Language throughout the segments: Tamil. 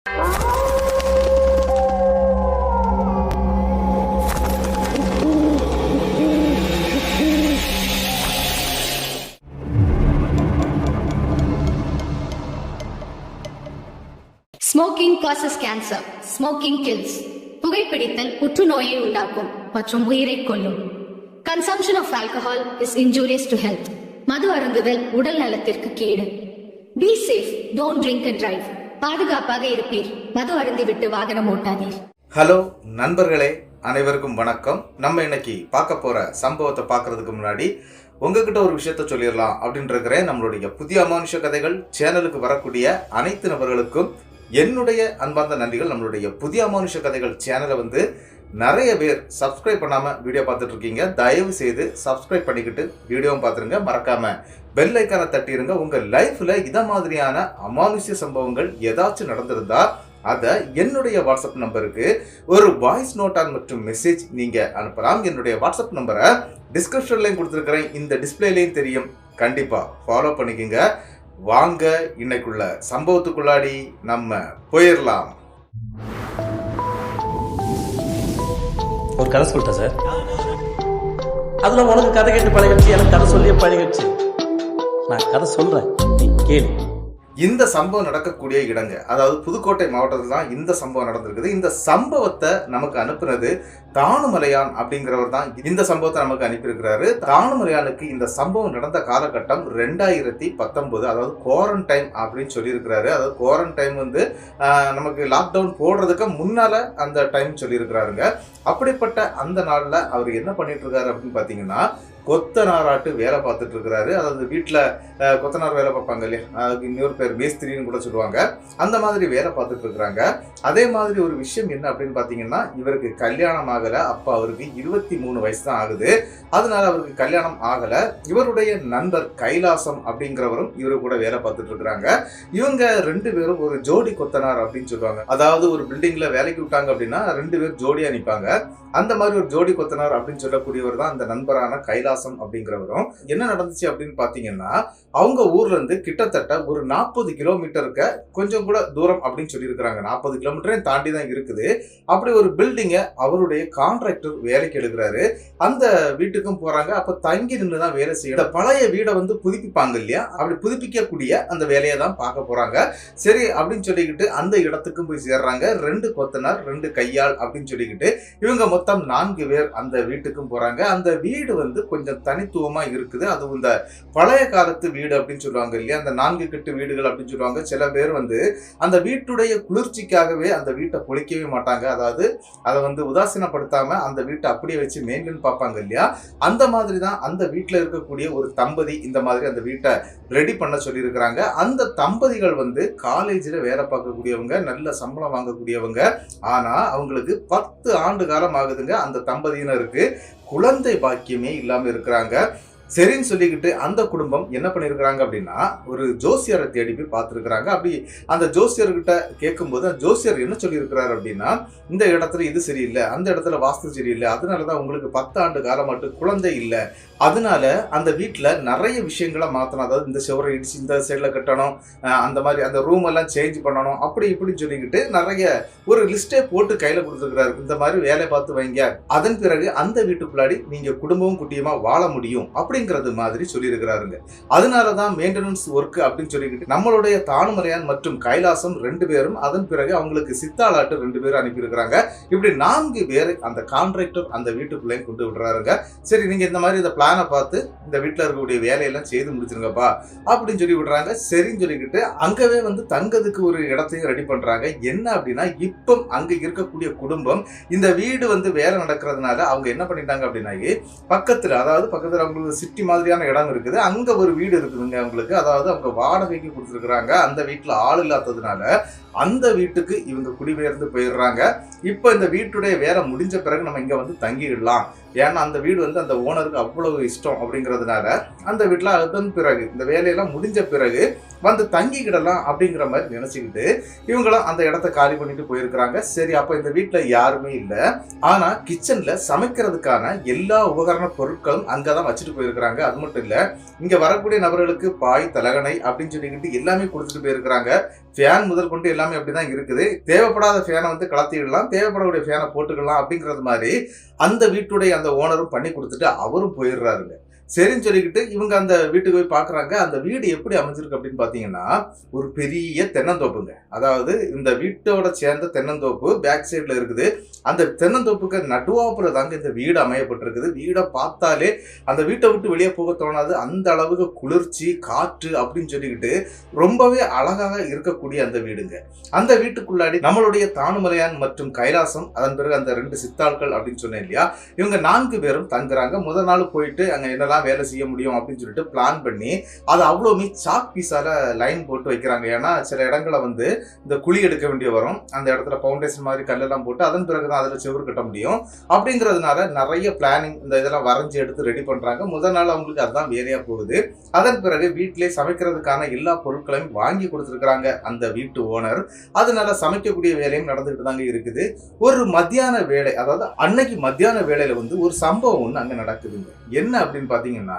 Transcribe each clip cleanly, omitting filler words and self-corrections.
Smoking causes cancer. Smoking kills. புகைப்பிடித்தல் புற்றுநோயை உண்டாக்கும் மற்றும் உயிரை கொல்லும். Consumption of alcohol is injurious to health. மது அருந்துதல் உடல் நலத்திற்கு கேடு. Be safe. Don't drink and drive. பாதுகாப்பாக இருப்பீர். மது அருந்திவிட்டு வாகனம் ஓட்டாதீர். ஹலோ நண்பர்களே, அனைவருக்கும் வணக்கம். நம்ம இன்னைக்கு பார்க்க போற சம்பவத்தை பார்க்கறதுக்கு முன்னாடி உங்ககிட்ட ஒரு விஷயத்த சொல்லிடலாம் அப்படின்னு இருக்கிறேன். நம்மளுடைய புதிய அமானுஷ கதைகள் சேனலுக்கு வரக்கூடிய அனைத்து நபர்களுக்கும் என்னுடைய அன்பார்ந்த நன்றிகள். நம்மளுடைய புதிய அமானுஷ கதைகள் சேனலை நிறைய பேர் சப்ஸ்கிரைப் பண்ணாம வீடியோ பார்த்துட்டு இருக்கீங்க. தயவு செய்து சப்ஸ்கிரைப் பண்ணிக்கிட்டு வீடியோவும் பார்த்துருங்க. மறக்காம பெல் ஐக்கானை தட்டிருங்க. உங்க லைஃப்ல இத மாதிரியான அமானுஷ்ய சம்பவங்கள் ஏதாச்சும் நடந்திருந்தா அதை என்னுடைய வாட்ஸ்அப் நம்பருக்கு ஒரு வாய்ஸ் நோட்டான் மற்றும் மெசேஜ் நீங்க அனுப்பலாம். என்னுடைய வாட்ஸ்அப் நம்பரை டிஸ்கிரிப்ஷன்லையும் கொடுத்துருக்கிறேன், இந்த டிஸ்பிளேலையும் தெரியும். கண்டிப்பா ஃபாலோ பண்ணிக்கோங்க. வாங்க இன்னைக்குள்ள சம்பவத்துக்குள்ளாடி நம்ம போயிடலாம். ஒரு கதை சொல்லிட்டேன் சார். அதுல உனக்கு கதை கேட்டு பழகிடுச்சு, எனக்கு கதை சொல்லியே பழகிடுச்சு. நான் கதை சொல்றேன், நீ கேளு. இந்த சம்பவம் நடக்கக்கூடிய இடங்க, அதாவது புதுக்கோட்டை மாவட்டத்தில் தான் இந்த சம்பவம் நடந்திருக்குது. இந்த சம்பவத்தை நமக்கு அனுப்புனது தானுமலையான் அப்படிங்கிறவர் தான் இந்த சம்பவத்தை நமக்கு அனுப்பியிருக்கிறாரு. தானுமலையானுக்கு இந்த சம்பவம் நடந்த காலகட்டம் 2019, அதாவது குவாரண்டைன் அப்படின்னு சொல்லியிருக்கிறாரு. அதாவது குவாரண்டைன் நமக்கு லாக்டவுன் போடுறதுக்கு முன்னால அந்த டைம் சொல்லியிருக்கிறாருங்க. அப்படிப்பட்ட அந்த நாள்ல அவர் என்ன பண்ணிட்டு இருக்காரு அப்படின்னு பாத்தீங்கன்னா, கொத்தனாராட்டு வேலை பார்த்துட்டு இருக்கிறாரு. அதாவது வீட்டில் கொத்தனார் வேலை பார்ப்பாங்க இல்லையா, அதுக்கு இன்னொரு பேர் மேஸ்திரின்னு கூட சொல்லுவாங்க. அந்த மாதிரி வேலை பார்த்துட்டு இருக்கிறாங்க. அதே மாதிரி ஒரு விஷயம் என்ன அப்படின்னு பார்த்தீங்கன்னா, இவருக்கு கல்யாணம் ஆகலை. அப்போ அவருக்கு 23 வயசு தான் ஆகுது. அதனால அவருக்கு கல்யாணம் ஆகலை. இவருடைய நண்பர் கைலாசம் அப்படிங்கிறவரும் இவரு கூட வேலை பார்த்துட்டு இருக்கிறாங்க. இவங்க 2 பேரும் ஒரு ஜோடி கொத்தனார் அப்படின்னு சொல்லுவாங்க. அதாவது ஒரு பில்டிங்ல வேலைக்கு விட்டாங்க அப்படின்னா 2 பேர் ஜோடியா நிற்பாங்க. அந்த மாதிரி ஒரு ஜோடி கொத்தனார் அப்படின்னு சொல்லக்கூடியவர் தான் அந்த நண்பரான கைலாசம் அப்படிங்கிறவரும். என்ன நடந்துச்சு அப்படின்னு பாத்தீங்கன்னா, அவங்க ஊர்ல இருந்து கிட்டத்தட்ட ஒரு 40 கிலோமீட்டருக்கு கொஞ்சம் கூட தூரம் அப்படின்னு சொல்லியிருக்கிறாங்க. 40 கிலோமீட்டரையும் தாண்டி தான் இருக்குது. அப்படி ஒரு பில்டிங்க அவருடைய கான்ட்ராக்டர் வேலைக்கு எடுக்கிறாரு. அந்த வீட்டுக்கும் போறாங்க. அப்ப தங்கி நின்று தான் வேலை செய்ய, பழைய வீடை புதுப்பிப்பாங்க இல்லையா, அப்படி புதுப்பிக்கக்கூடிய அந்த வேலையை தான் பார்க்க போறாங்க. சரி அப்படின்னு சொல்லிக்கிட்டு அந்த இடத்துக்கும் போய் சேர்றாங்க. 2 கொத்தனார் 2 கையாள் அப்படின்னு சொல்லிக்கிட்டு இவங்க மொத்தம் 4 பேர் அந்த வீட்டுக்கும் போறாங்க. அந்த வீடு கொஞ்சம் தனித்துவமா இருக்குது. அது இந்த பழைய காலத்து வீடு அப்படின்னு சொல்லுவாங்க இல்லையா, அந்த 4 கட்டு வீடுகள் அப்படின்னு சொல்லுவாங்க. சில பேர் அந்த வீட்டுடைய குளிர்ச்சிக்காகவே அந்த வீட்டை பொழிக்கவே மாட்டாங்க. அதாவது அதை உதாசீனப்படுத்தாம அந்த வீட்டை அப்படியே வச்சு மெயின்டைன் பார்ப்பாங்க இல்லையா, அந்த மாதிரி தான் அந்த வீட்டில் இருக்கக்கூடிய ஒரு தம்பதி இந்த மாதிரி அந்த வீட்டை ரெடி பண்ண சொல்லி இருக்கிறாங்க. அந்த தம்பதிகள் காலேஜில் வேலை பார்க்கக்கூடியவங்க, நல்ல சம்பளம் வாங்கக்கூடியவங்க. ஆனா அவங்களுக்கு 10 ஆண்டு காலம் ஆகுதுங்க அந்த தம்பதியினருக்கு குழந்தை பாக்கியமே இல்லாம இருக்கிறாங்க. சரின்னு சொல்லிக்கிட்டு அந்த குடும்பம் என்ன பண்ணிருக்கிறாங்க அப்படின்னா, ஒரு ஜோசியரை தேடி போய் பார்த்துருக்குறாங்க. அப்படி அந்த ஜோசியர்கிட்ட கேட்கும்போது அந்த ஜோசியர் என்ன சொல்லியிருக்கிறாரு அப்படின்னா, இந்த இடத்துல இது சரியில்லை, அந்த இடத்துல வாஸ்து சரியில்லை, அதனாலதான் உங்களுக்கு 10 ஆண்டு காலம் மட்டும் குழந்தை இல்லை, அதனால அந்த வீட்டில் நிறைய விஷயங்களை மாற்றணும். அதாவது இந்த சுவரை இடிச்சு இந்த சைடில் கட்டணும், அந்த மாதிரி அந்த ரூம் எல்லாம் சேஞ்ச் பண்ணணும், அப்படி இப்படின்னு சொல்லிக்கிட்டு நிறைய ஒரு லிஸ்டே போட்டு கையில் கொடுத்துருக்கிறாரு. இந்த மாதிரி வேலை பார்த்து வைங்க, அதன் பிறகு அந்த வீட்டுக்குள்ளாடி நீங்க குடும்பமும் குட்டியுமா வாழ முடியும் அப்படிங்கிறது மாதிரி சொல்லியிருக்கிறாருங்க. அதனாலதான் மெயின்டெனன்ஸ் ஒர்க் அப்படின்னு சொல்லிக்கிட்டு நம்மளுடைய தானுமலையான் மற்றும் கைலாசம் 2 பேரும், அதன் பிறகு அவங்களுக்கு சித்தாளாட்டு 2 பேரும் அனுப்பியிருக்கிறாங்க. இப்படி 4 பேர் அந்த கான்ட்ராக்டர் அந்த வீட்டுக்குள்ளே கொண்டு விடுறாருங்க. சரி, நீங்க இந்த மாதிரி இந்த பிளானை பார்த்து இந்த வீட்டில் இருக்கக்கூடிய வேலையெல்லாம் செய்து முடிச்சிருங்கப்பா அப்படின்னு சொல்லி விடுறாங்க. சரின்னு சொல்லிக்கிட்டு அங்கவே தங்கதுக்கு ஒரு இடத்தையும் ரெடி பண்றாங்க. என்ன அப்படின்னா, இப்போ அங்க இருக்கக்கூடிய குடும்பம் இந்த வீடு வேலை நடக்கிறதுனால அவங்க என்ன பண்ணிட்டாங்க அப்படின்னா, பக்கத்துல அவங்களுக்கு சிட்டி மாதிரியான இடம் இருக்குது, அங்க ஒரு வீடு இருக்குதுங்க அவங்களுக்கு. அதாவது அவங்க வாடகைக்கு கொடுத்துருக்குறாங்க. அந்த வீட்டுல ஆள் இல்லாததுனால அந்த வீட்டுக்கு இவங்க குடிபெயர்ந்து போயிடுறாங்க. இப்போ இந்த வீட்டுடைய வேலை முடிஞ்ச பிறகு நம்ம இங்க தங்கிடலாம், ஏன்னா அந்த வீடு அந்த ஓனருக்கு அவ்வளவு இஷ்டம் அப்படிங்கிறதுனால அந்த வீட்டுல அதன் பிறகு இந்த வேலையெல்லாம் முடிஞ்ச பிறகு வந்து தங்கிக்கிடலாம் அப்படிங்கிற மாதிரி நினைச்சுக்கிட்டு இவங்களும் அந்த இடத்த காலி பண்ணிட்டு போயிருக்கிறாங்க. சரி, அப்ப இந்த வீட்டுல யாருமே இல்லை. ஆனா கிச்சன்ல சமைக்கிறதுக்கான எல்லா உபகரண பொருட்களும் அங்கதான் வச்சுட்டு போயிருக்கிறாங்க. அது மட்டும் இல்ல, இங்க வரக்கூடிய நபர்களுக்கு பாய், தலகணை அப்படின்னு சொல்லிக்கிட்டு எல்லாமே கொடுத்துட்டு போயிருக்கிறாங்க. ஃபேன் முதல் கொண்டு எல்லாமே அப்படிதான் இருக்குது. தேவைப்படாத ஃபேனை வந்து கலத்திடலாம், தேவைப்படக்கூடிய ஃபேனை போட்டுக்கலாம் அப்படிங்கிறது மாதிரி அந்த வீட்டுடைய அந்த ஓனரும் பண்ணி கொடுத்துட்டு அவரும் போயிடுறாருங்க. சரின்னு சொல்லிக்கிட்டு இவங்க அந்த வீட்டுக்கு போய் பாக்குறாங்க. அந்த வீடு எப்படி அமைஞ்சிருக்கு அப்படின்னு பாத்தீங்கன்னா, ஒரு பெரிய தென்னந்தோப்புங்க. அதாவது இந்த வீட்டோட சேர்ந்த தென்னந்தோப்பு பேக் சைட்ல இருக்குது. அந்த தென்னந்தோப்புக்கு நடுவாப்புல தாங்க இந்த வீடு அமையப்பட்டிருக்குது. வீடை பார்த்தாலே அந்த வீட்டை விட்டு வெளியே போக தோணாது. அந்த அளவுக்கு குளிர்ச்சி, காற்று அப்படின்னு சொல்லிக்கிட்டு ரொம்பவே அழகாக இருக்கக்கூடிய அந்த வீடுங்க. அந்த வீட்டுக்குள்ளாடி நம்மளுடைய தானுமலையான் மற்றும் கைலாசம், அதன் பிறகு அந்த 2 சித்தாள்கள் அப்படின்னு சொன்னேன் இல்லையா, இவங்க 4 பேரும் தங்குறாங்க. முதல் நாள் போயிட்டு அங்க என்னெல்லாம் வேலை செய்ய முடியும் அப்படின்னு சொல்லிட்டு பிளான் பண்ணி அதை அவ்வளவுமே சாக் பீஸால லைன் போட்டு வைக்கிறாங்க. ஏன்னா சில இடங்களை வந்து இந்த குழி எடுக்க வேண்டிய வரும். அந்த இடத்துல பவுண்டேஷன் மாதிரி கல்லெல்லாம் போட்டு அதன் பிறகுதான் அதுல செவுறு கட்ட முடியும். அப்படிங்கிறதுனால நிறைய பிளானிங் இந்த இதெல்லாம் வரைஞ்சி எடுத்து ரெடி பண்றாங்க. முதல் நாள் அவங்களுக்கு அதுதான் வேலையா போகுது. அதன் பிறகு வீட்டிலே சமைக்கிறதுக்கான எல்லா பொருட்களையும் வாங்கி கொடுத்துருக்காங்க அந்த வீட்டு ஓனர். அதனால சமைக்கக்கூடிய வேலையும் நடந்துகிட்டு தாங்க இருக்குது. ஒரு மத்தியான வேலை, அதாவது அன்னைக்கு மத்தியான வேலையில வந்து ஒரு சம்பவம் ஒண்ணு அங்க நடக்குதுங்க. என்ன அப்படின்னு பாத்தீங்கன்னா,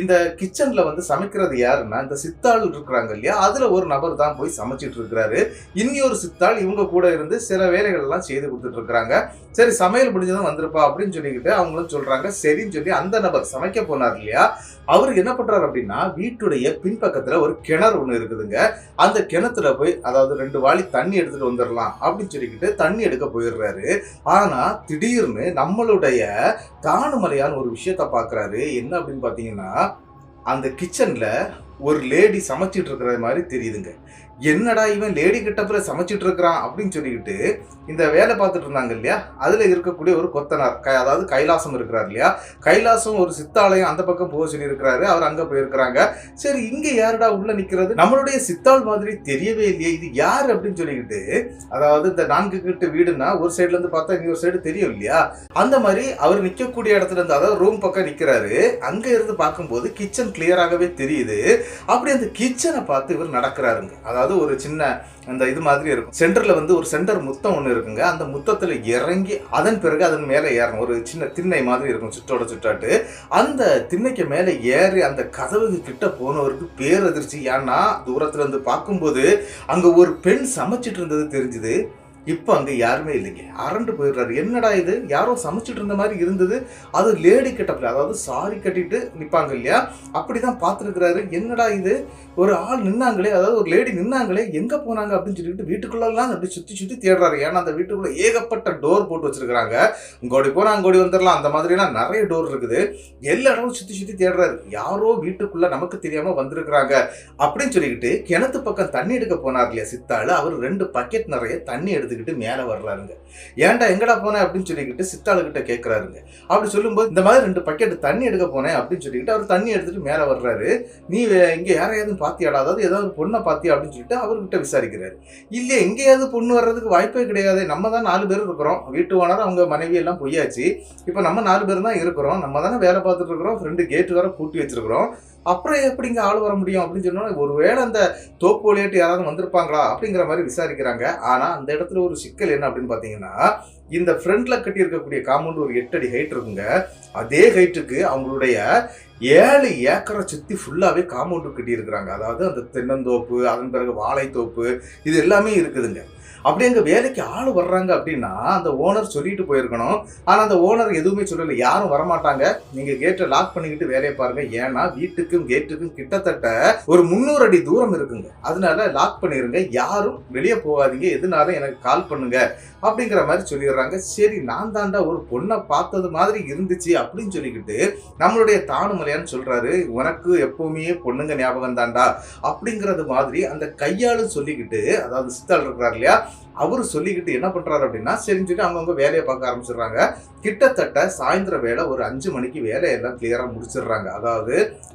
இந்த கிச்சன்ல வந்து சமைக்கிறது யாருன்னா இந்த சித்தாள் இருக்கிறாங்க இல்லையா, அதுல ஒரு நபர் தான் போய் சமைச்சிட்டு இருக்கிறாரு. இன்னொரு சித்தாள் இவங்க கூட இருந்து சில வேலைகள் எல்லாம் செய்து கொடுத்துட்டு இருக்கிறாங்க. சரி, சமையல் முடிஞ்சதும் வந்திருப்பா அப்படின்னு சொல்லிக்கிட்டு அவங்களும் சொல்றாங்க. சரின்னு சொல்லி அந்த நபர் சமைக்க போனார் இல்லையா, அவருக்கு என்ன பண்றாரு அப்படின்னா, வீட்டுடைய பின்பக்கத்துல ஒரு கிணறு ஒண்ணு இருக்குதுங்க. அந்த கிணத்துல போய் அதாவது 2 வாளி தண்ணி எடுத்துட்டு வந்துடலாம் அப்படின்னு சொல்லிக்கிட்டு தண்ணி எடுக்க போயிடுறாரு. ஆனா திடீர்னு நம்மளுடைய தானுமலையான் ஒரு விஷயத்த பாக்குறாரு. என்ன அப்படின்னு பாத்தீங்கன்னா, அந்த கிச்சன்ல ஒரு லேடி சமைச்சிட்டு இருக்கிற மாதிரி தெரியுதுங்க. என்னடா இவன் லேடி கிட்டப்புல சமைச்சிட்டு இருக்கிறான் அப்படின்னு சொல்லிக்கிட்டு இந்த வேலை பார்த்துட்டு இருந்தாங்க இல்லையா, அதுல இருக்கக்கூடிய ஒரு கொத்தனார், அதாவது கைலாசம் இருக்கிறார் இல்லையா, கைலாசம் ஒரு சித்தாலயம் அந்த பக்கம் போக சொல்லி இருக்கிறாரு. அவர் அங்க போயிருக்கிறாங்க. சரி, இங்க யாருடா உள்ள நிக்கிறது, நம்மளுடைய சித்தாள் மாதிரி தெரியவே இல்லையே, இது யாரு அப்படின்னு சொல்லிக்கிட்டு, அதாவது இந்த 4 கட்டு வீடுன்னா ஒரு சைட்ல இருந்து பார்த்தா இன்னொரு சைடு தெரியும் இல்லையா, அந்த மாதிரி அவர் நிக்கக்கூடிய இடத்துல இருந்து, அதாவது ரூம் பக்கம் நிக்கிறாரு. அங்க இருந்து பார்க்கும்போது கிச்சன் கிளியராகவே தெரியுது. அப்படி அந்த கிச்சனை பார்த்து இவர் நடக்கிறாருங்க. அதாவது ஒரு சின்ன அந்த இது மாதிரி இருக்கும். சென்டர்ல வந்து ஒரு சென்டர் முத்தம் ஒண்ணு இருக்குங்க. அந்த முத்தத்துல இறங்கி அதன் பிறகு அதன் மேல ஏறணும். ஒரு சின்ன திண்ணை மாதிரி இருக்கும் சுற்றோட சுற்றாட்டு. அந்த திண்ணைக்கு மேல ஏறி அந்த கதவுக்கு கிட்ட போனவருக்கு பேரதிர்ச்சி. ஏன்னா தூரத்துல இருந்து பார்க்கும்போது அங்க ஒரு பெண் சமைச்சிட்டு இருந்தது தெரிஞ்சுது. இப்போ அங்க யாருமே இல்லைங்க. அரண்டு போயிடுறாரு. என்னடா இது, யாரோ சமைச்சிட்டு இருந்த மாதிரி இருந்தது, அது லேடி கட்டப்ல, அதாவது சாரி கட்டிட்டு நிப்பாங்க இல்லையா, அப்படிதான் பார்த்துருக்கிறாரு. என்னடா இது, ஒரு ஆள் நின்னாங்களே, அதாவது ஒரு லேடி நின்னாங்களே, எங்க போனாங்க அப்படின்னு சொல்லிட்டு வீட்டுக்குள்ளெல்லாம் அப்படி சுத்தி சுத்தி தேடுறாரு. ஏன்னா அந்த வீட்டுக்குள்ள ஏகப்பட்ட டோர் போட்டு வச்சிருக்காங்க. இங்கோடி போனா அங்கோடி வந்துடலாம், அந்த மாதிரிலாம் நிறைய டோர் இருக்குது. எல்லா இடமும் சுத்தி சுத்தி தேடுறாரு. யாரோ வீட்டுக்குள்ள நமக்கு தெரியாம வந்திருக்கிறாங்க அப்படின்னு சொல்லிக்கிட்டு கிணத்து பக்கம் தண்ணி எடுக்க போனார் இல்லையா சித்தாள், அவர் 2 பக்கெட் நிறைய தண்ணி எடுத்துக்கிட்டு மேல வர்றாருங்க. ஏன்டா எங்கடா போனேன் அப்படின்னு சொல்லிக்கிட்டு சித்தாளு கிட்ட கேட்கிறாருங்க. அப்படி சொல்லும்போது இந்த மாதிரி 2 பக்கெட் தண்ணி எடுக்க போனேன் அப்படின்னு சொல்லிக்கிட்டு அவர் தண்ணி எடுத்துட்டு மேல வர்றாரு. நீ இங்க யாரையாவது பாத்தியாடா, அதாவது ஏதாவது பொண்ணை பாத்தியா அப்படின்னு சொல்லிட்டு அவர்கிட்ட விசாரிக்கிறாரு. இல்ல, எங்கேயாவது பொண்ணு வர்றதுக்கு வாய்ப்பே கிடையாது. நம்ம தான் 4 பேர் இருக்கிறோம். வீட்டு ஓனர் அவங்க மனைவி எல்லாம் பொய்யாச்சு. இப்ப நம்ம 4 பேர் தான் இருக்கிறோம். நம்ம தானே வேலை பார்த்துட்டு இருக்கிறோம். 2 கேட்டு வேற பூட்டி வச்சிருக்கிறோம். அப்புறம் எப்படிங்க ஆள் வர முடியும் அப்படின்னு சொன்னா, ஒருவேளை அந்த தோப்பு வழியாட்டு யாராவது வந்திருப்பாங்களா அப்படிங்கிற மாதிரி விசாரிக்கிறாங்க. ஆனா அந்த இடத்துல ஒரு சிக்கல் என்ன அப்படின்னு பாத்தீங்கன்னா, இந்த ஃப்ரண்ட்ல கட்டி இருக்கக்கூடிய காம்பவுண்ட் ஒரு 8 அடி ஹைட் இருக்குங்க. அதே ஹைட்டுக்கு அவங்களுடைய 7 ஏக்கரை சுத்தி ஃபுல்லாவே காம்பவுண்ட் கட்டி இருக்கிறாங்க. அதாவது அந்த தென்னந்தோப்பு, அதன் பிறகு வாழைத்தோப்பு, இது எல்லாமே இருக்குதுங்க. அப்படி அங்க வேலைக்கு ஆள் வர்றாங்க அப்படின்னா அந்த ஓனர் சொல்லிட்டு போயிருக்கணும். ஆனா அந்த ஓனர் எதுவுமே சொல்லல, யாரும் வரமாட்டாங்க, நீங்க கேட்டை லாக் பண்ணிக்கிட்டு வேலையை பாருங்க. ஏன்னா வீட்டுக்கும் கேட்டுக்கும் கிட்டத்தட்ட ஒரு 300 அடி தூரம் இருக்குங்க. அதனால லாக் பண்ணிருங்க, யாரும் வெளியே போகாதீங்க, எதுனாலும் எனக்கு கால் பண்ணுங்க அப்படிங்கிற மாதிரி சொல்லிடுறாங்க. சரி, நான் தாண்டா ஒரு பொண்ணை பார்த்தது மாதிரி இருந்துச்சு அப்படின்னு சொல்லிக்கிட்டு நம்மளுடைய தானுமலையான்னு சொல்றாரு. உனக்கு எப்பவுமே பொண்ணுங்க ஞாபகம் தாண்டா அப்படிங்கறது மாதிரி அந்த கையாளும் சொல்லிக்கிட்டு, அதாவது சித்தாள் இருக்கிறார் இல்லையா, அவரு சொல்லிக்கிட்டு என்ன பண்றாரு அப்படின்னா, சரின்னு சொல்லி அவங்கவுங்க வேலையை பார்க்க ஆரம்பிச்சிடுறாங்க. கிட்டத்தட்ட சாயந்தரம் வேலை ஒரு 5 மணிக்கு வேலையெல்லாம் கிளியரா முடிச்சிடுறாங்க. அதாவது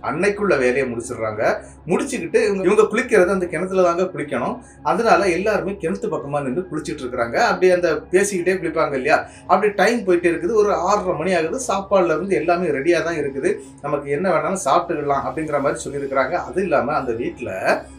அன்னைக்குள்ள வேலையை முடிச்சிடுறாங்க. முடிச்சுக்கிட்டு இவங்க குளிக்கிறது அந்த கிணத்துல தாங்க குளிக்கணும். அதனால எல்லாருமே கிணத்து பக்கமா நின்று குளிச்சுட்டு இருக்கிறாங்க. அப்படி அந்த பேசிக்கிட்டே குளிப்பாங்க இல்லையா, அப்படி டைம் போயிட்டே இருக்குது. ஒரு 6:30 மணி ஆகுது. சாப்பாடுல இருந்து எல்லாமே ரெடியா தான் இருக்குது. நமக்கு என்ன வேணாலும் சாப்பிட்டுக்கலாம் அப்படிங்கிற மாதிரி சொல்லியிருக்கிறாங்க. அது இல்லாம அந்த வீட்டுல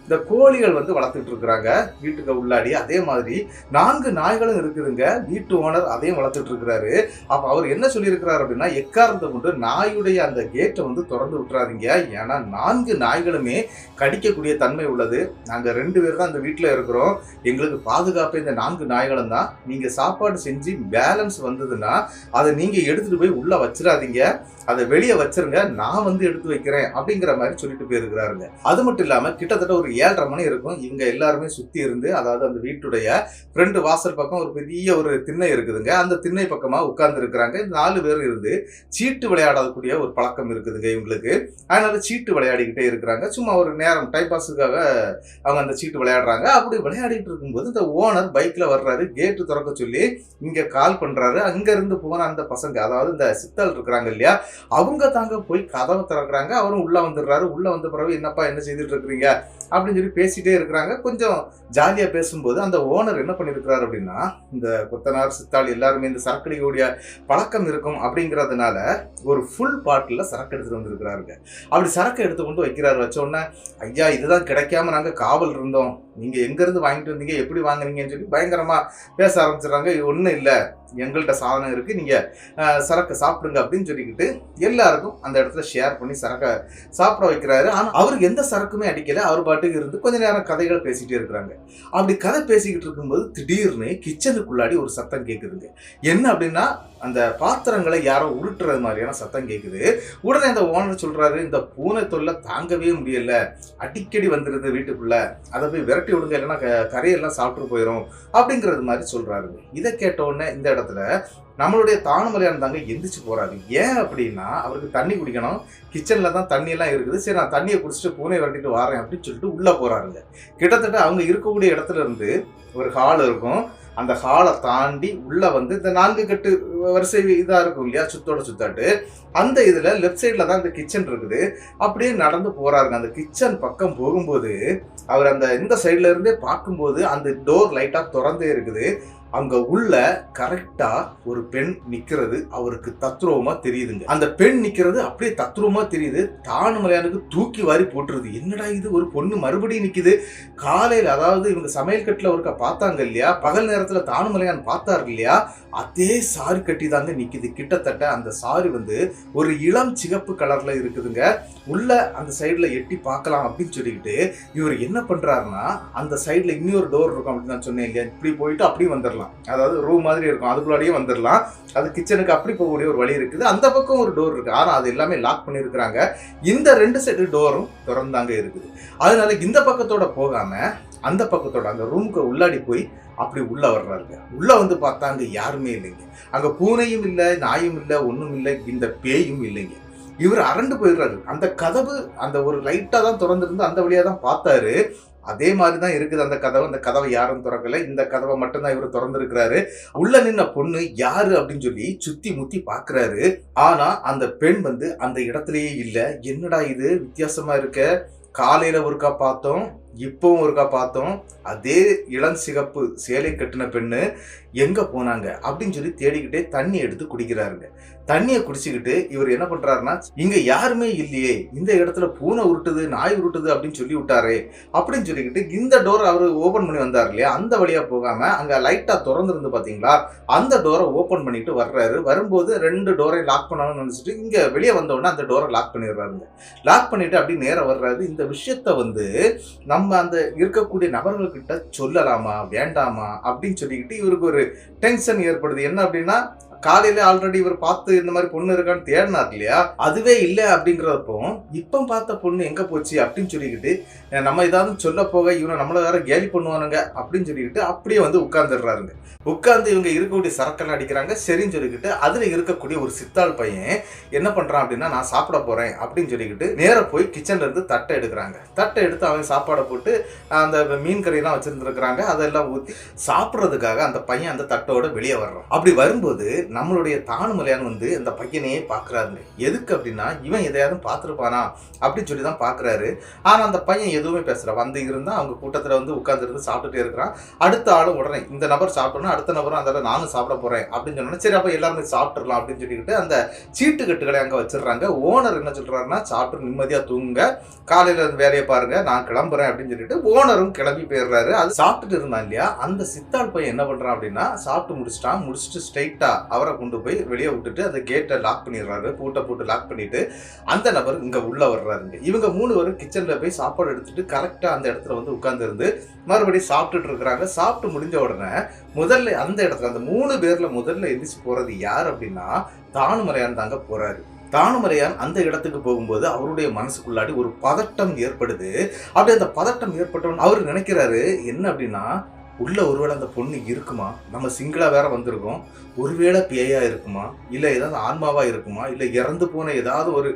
இந்த கோழிகள் வந்து வளர்த்துட்டு இருக்கிறாங்க வீட்டுக்கு உள்ளாடி. அதே மாதிரி 4 நாய்களும் இருக்குதுங்க. வீட்டு ஓனர் அதையும் வளர்த்துட்டு இருக்கிறாரு. அப்ப அவர் என்ன சொல்லியிருக்கிறார் அப்படின்னா, எக்காரணத்தை கொண்டு நாயுடைய அந்த கேட்டை வந்து திறந்து விட்டுறாதீங்க. ஏன்னா 4 நாய்களுமே கடிக்கக்கூடிய தன்மை உள்ளது. நாங்க 2 பேர் தான் இந்த வீட்டுல இருக்கிறோம். எங்களுக்கு பாதுகாப்பு இந்த 4 நாய்களும் தான். நீங்க சாப்பாடு செஞ்சு பேலன்ஸ் வந்ததுன்னா அதை நீங்க எடுத்துட்டு போய் உள்ள வச்சிடாதீங்க, அதை வெளியே வச்சிருங்க, நான் வந்து எடுத்து வைக்கிறேன் அப்படிங்கிற மாதிரி சொல்லிட்டு போயிருக்கிறாருங்க. அது மட்டும் இல்லாம கிட்டத்தட்ட ஒரு 7:30 மணி இருக்கும். இவங்க எல்லாருமே சுத்தி இருந்து, அதாவது அந்த வீட்டுடைய ஃப்ரெண்டு வாசல் பக்கம் ஒரு பெரிய ஒரு திண்ணை இருக்குதுங்க. அந்த திண்ணை பக்கமா உட்கார்ந்து இருக்கிறாங்க. 4 பேர் இருந்து சீட்டு விளையாடக்கூடிய ஒரு பழக்கம் இருக்குதுங்க இவங்களுக்கு. அதனால சீட்டு விளையாடிக்கிட்டே இருக்கிறாங்க. சும்மா ஒரு நேரம் டைம் பாஸுக்காக அவங்க அந்த சீட்டு விளையாடுறாங்க. அப்படி விளையாடிட்டு இருக்கும்போது இந்த ஓனர் பைக்ல வர்றாரு. கேட்டு திறக்க சொல்லி இங்க கால் பண்றாரு. அங்க இருந்து போன அந்த பசங்க, அதாவது இந்த சித்தாள் இருக்கிறாங்க இல்லையா, அவங்க தாங்க போய் கதவை திறக்கிறாங்க. அவரும் உள்ள வந்துடுறாரு. உள்ள வந்த பிறகு என்னப்பா என்ன செய்துட்டு இருக்கிறீங்க அப்படின்னு சொல்லி பேசிட்டே இருக்கிறாங்க. கொஞ்சம் ஜாலியா பேசும்போது அந்த ஓனர் என்ன பண்ணிருக்கிறாரு அப்படின்னா, இந்த கொத்தனார் சித்தாள் எல்லாருமே இந்த சரக்கடிக்கூடிய பழக்கம் இருக்கும் அப்படிங்கிறதுனால ஒரு ஃபுல் பாட்டில் சரக்கு எடுத்துட்டு வந்திருக்கிறாருங்க. அப்படி சரக்கு எடுத்து கொண்டு வைக்கிறாரு. வச்ச உடனே, ஐயா இதுதான் கிடைக்காம நாங்க காவல் இருந்தோம், நீங்க எங்க இருந்து வாங்கிட்டு வந்தீங்க, எப்படி வாங்குனீங்கன்னு சொல்லி பயங்கரமா பேச ஆரம்பிச்சிடறாங்க. இது ஒண்ணும் இல்லை, எங்கள்கிட்ட சாதனம் இருக்கு, நீங்க சரக்கு சாப்பிடுங்க அப்படின்னு சொல்லிக்கிட்டு எல்லாருக்கும் அந்த இடத்துல ஷேர் பண்ணி சரக்கை சாப்பிட வைக்கிறாரு. ஆனா அவருக்கு எந்த சரக்குமே அடிக்கல. அவர் பாட்டுக்கு இருந்து கொஞ்ச நேரம் கதைகள் பேசிட்டே இருக்கிறாங்க. அப்படி கதை பேசிக்கிட்டு இருக்கும்போது திடீர்னு கிச்சனுக்குள்ளாடி ஒரு சத்தம் கேட்குதுங்க. என்ன அப்படின்னா, அந்த பாத்திரங்களை யாரோ உருட்டுறது மாதிரியான சத்தம் கேட்குது. உடனே அந்த ஓனர் சொல்றாரு, இந்த பூனை தொல்லை தாங்கவே முடியல, அடிக்கடி வந்துருது வீட்டுக்குள்ள, அதை போய் விரட்டி விடுங்க, இல்லைன்னா கரையெல்லாம் சாப்பிட்டு போயிடும் அப்படிங்கிறது மாதிரி சொல்றாருங்க. இதை கேட்ட உடனே இந்த இடத்துல நம்மளுடைய தானுமலையான் தாங்க எந்திரிச்சு போறாரு. ஏன் அப்படின்னா, அவருக்கு தண்ணி குடிக்கணும், கிச்சன்ல தான் தண்ணி எல்லாம் இருக்குது. சரி நான் தண்ணியை குடிச்சிட்டு பூனை விரட்டிட்டு வரேன் அப்படின்னு சொல்லிட்டு உள்ள போறாருங்க. கிட்டத்தட்ட அவங்க இருக்கக்கூடிய இடத்துல இருந்து ஒரு ஹால் இருக்கும். அந்த ஹாலை தாண்டி உள்ள வந்து இந்த 4 கட்டு வரிசை இதா இருக்கும் இல்லையா, சுத்தோட சுத்தாட்டு, அந்த இதுல லெஃப்ட் சைட்ல தான் இந்த கிச்சன் இருக்குது. அப்படியே நடந்து போறாருங்க. அந்த கிச்சன் பக்கம் போகும்போது அவர் அந்த இந்த சைட்ல இருந்தே பார்க்கும்போது அந்த டோர் லைட்டா திறந்தே இருக்குது. அங்க உள்ள கரெக்டா ஒரு பெண் நிக்கிறது அவருக்கு தத்ரூபமா தெரியுதுங்க. அந்த பெண் நிக்கிறது அப்படியே தத்ரூபமா தெரியுது. தானுமலையானுக்கு தூக்கி வாரி போட்டுருது. என்னடா இது, ஒரு பொண்ணு மறுபடியும் நிக்குது. காலையில, அதாவது இவங்க சமையல் கட்டுல ஒருக்கா பார்த்தாங்க இல்லையா, பகல் நேரத்துல தானுமலையான் பார்த்தாரு இல்லையா, அதே சாரி கட்டி தாங்க நிக்குது. கிட்டத்தட்ட அந்த சாரி வந்து ஒரு இளம் சிகப்பு கலர்ல இருக்குதுங்க. உள்ள அந்த சைடுல எட்டி பார்க்கலாம் அப்படின்னு சொல்லிக்கிட்டு இவர் என்ன பண்றாருன்னா, அந்த சைடுல இன்னொரு டோர் இருக்கும் அப்படின்னு நான் சொன்னேன் இல்லையா, இப்படி போயிட்டு அப்படியே வந்துடலாம். அதாவது ரூம் மாதிரி இருக்கும், அதுக்குள்ளாடியே வந்துடலாம். அது கிச்சனுக்கு அப்படி போகக்கூடிய ஒரு வழி இருக்குது. அந்த பக்கம் ஒரு டோர் இருக்கு. ஆனா அது எல்லாமே லாக் பண்ணிருக்கிறாங்க. இந்த 2 சைடு டோரும் திறந்தாங்க இருக்குது. அதனால இந்த பக்கத்தோட போகாம அந்த பக்கத்தோட அந்த ரூமுக்கு உள்ளாடி போய் அப்படி உள்ள வர்றாருங்க. உள்ள வந்து பார்த்தா அங்க யாருமே இல்லைங்க. அங்க பூனையும் இல்லை, நாயும் இல்லை, ஒண்ணும் இல்லை, இந்த பேயும் இல்லைங்க. இவர் அரண்டு போயிடுறாரு. அந்த கதவு அந்த ஒரு லைட்டா தான் திறந்திருந்து அந்த வழியா தான் பார்த்தாரு. அதே மாதிரி தான் இருக்குது அந்த கதவு. அந்த கதவை யாரும் திறக்கல. இந்த கதவை மட்டும்தான் இவர் திறந்திருக்கிறாரு. உள்ள நின்ன பொண்ணு யாரு அப்படின்னு சொல்லி சுத்தி முத்தி பாக்குறாரு. ஆனா அந்த பெண் வந்து அந்த இடத்துலயே இல்ல. என்னடா இது வித்தியாசமா இருக்க, காலையில ஒருக்கா பார்த்தோம், இப்பவும் ஒருக்கா பார்த்தோம், அதே இளம் சிகப்பு சேலை கட்டின பெண்ணு எங்க போனாங்க அப்படின்னு சொல்லி தேடிக்கிட்டே தண்ணி எடுத்து குடிக்கிறாருங்க. தண்ணியை குடிச்சுக்கிட்டு இவர் என்ன பண்றாருன்னா, இங்க யாருமே இல்லையே, இந்த இடத்துல பூனை உருட்டுது, நாய் உருட்டுது அப்படின்னு சொல்லி விட்டாரு அப்படின்னு சொல்லிக்கிட்டு இந்த டோர் அவர் ஓபன் பண்ணி வந்தார் இல்லையா, அந்த வழியா போகாம அங்க லைட்டா திறந்துருந்து பாத்தீங்களா, அந்த டோரை ஓபன் பண்ணிட்டு வர்றாரு. வரும்போது 2 டோரை லாக் பண்ணணும்னு நினைச்சிட்டு இங்க வெளியே வந்த உடனே அந்த டோரை லாக் பண்ணிடுறாருங்க. லாக் பண்ணிட்டு அப்படி நேரம் வர்றாரு. இந்த விஷயத்த வந்து நம்ம அந்த இருக்கக்கூடிய நபர்கள் கிட்ட சொல்லலாமா வேண்டாமா அப்படின்னு சொல்லிக்கிட்டு இவருக்கு ஒரு டென்ஷன் ஏற்படுது. என்ன அப்படின்னா, காலையில ஆல்ரெடி இவர் பார்த்து இந்த மாதிரி பொண்ணு இருக்கான்னு தேடினார் இல்லையா, அதுவே இல்லை அப்படிங்கிறப்போ இப்ப பார்த்த பொண்ணு எங்க போச்சு அப்படின்னு சொல்லிக்கிட்டு நம்ம ஏதாவது சொல்ல போக இவனை நம்மள வேற கேலி பண்ணுவானுங்க அப்படின்னு சொல்லிக்கிட்டு அப்படியே வந்து உட்கார்ந்துடுறாருங்க. உட்கார்ந்து இவங்க இருக்கக்கூடிய சரக்கெல்லாம் அடிக்கிறாங்க. சரின்னு சொல்லிக்கிட்டு அதுல இருக்கக்கூடிய ஒரு சித்தாள் பையன் என்ன பண்றான் அப்படின்னா, நான் சாப்பிட போறேன் அப்படின்னு சொல்லிக்கிட்டு நேர போய் கிச்சன்ல இருந்து தட்டை எடுக்கிறாங்க. தட்டை எடுத்து அவங்க சாப்பாடை போட்டு அந்த மீன் கறியெல்லாம் வச்சிருந்துருக்கிறாங்க, அதெல்லாம் ஊற்றி சாப்பிட்றதுக்காக அந்த பையன் அந்த தட்டோட வெளியே வர்றான். அப்படி வரும்போது நம்மளுடைய தானுமலையான் வந்து இந்த பையனையே பார்க்குறாருங்க. எதுக்கு அப்படின்னா இவன் எதையாவது பார்த்துருப்பானா அப்படின்னு சொல்லி தான் பார்க்குறாரு. ஆனால் அந்த பையன் எதுவுமே பேசுகிறான். வந்து இருந்தால் அவங்க கூட்டத்தில் வந்து உட்காந்துருந்து சாப்பிட்டுட்டே இருக்கிறான். அடுத்த ஆளும் உடனே இந்த நபர் சாப்பிட்டோன்னா அடுத்த நபரும் அந்த நானும் சாப்பிட போகிறேன் அப்படின்னு சொன்னோன்னா சரி அப்போ எல்லாருமே சாப்பிட்றலாம் அப்படின்னு சொல்லிக்கிட்டு அந்த சீட்டுக்கட்டுகளை அங்கே வச்சிடுறாங்க. ஓனர் என்ன சொல்கிறாருன்னா சாப்பிட்டு நிம்மதியாக தூங்குங்க, காலையில் வேலையை பாருங்க, நான் கிளம்புறேன் அப்படின்னு சொல்லிட்டு ஓனரும் கிளம்பி போயிடுறாரு. அது சாப்பிட்டுட்டு இருந்தான் இல்லையா, அந்த சித்தாள் பையன் என்ன பண்ணுறான் அப்படின்னா சாப்பிட்டு முடிச்சுட்டு ஸ்ட்ரைட்டாக அவரை கொண்டு போய் வெளியே விட்டுட்டு அந்த கேட்டை லாக் பண்ணிடுறாரு. பூட்டை போட்டு லாக் பண்ணிட்டு அந்த நபர் இங்கே உள்ளே வர்றாருங்க. இவங்க 3 பேரும் கிச்சனில் போய் சாப்பாடு எடுத்துட்டு கரெக்டாக அந்த இடத்துல வந்து உட்கார்ந்து மறுபடியும் சாப்பிட்டுட்டு இருக்கிறாங்க. சாப்பிட்டு முடிஞ்ச உடனே முதல்ல அந்த இடத்துல அந்த 3 பேர்ல முதல்ல எந்திரிச்சு போறது யார் அப்படின்னா தானுமலையான் தாங்க போறாரு. தானுமலையான் அந்த இடத்துக்கு போகும்போது அவருடைய மனசுக்குள்ளாடி ஒரு பதட்டம் ஏற்படுது. அப்படி அந்த பதட்டம் ஏற்பட்டவன் அவர் நினைக்கிறாரு என்ன அப்படின்னா உள்ள ஒருவேளை அந்த பொண்ணு இருக்குமா, நம்ம சிங்கிளா வேற வந்திருக்கோம், ஒருவேளை பேயா இருக்குமா, இல்லை ஏதாவது ஆன்மாவா இருக்குமா, இல்லை இறந்து போன ஏதாவது ஒரு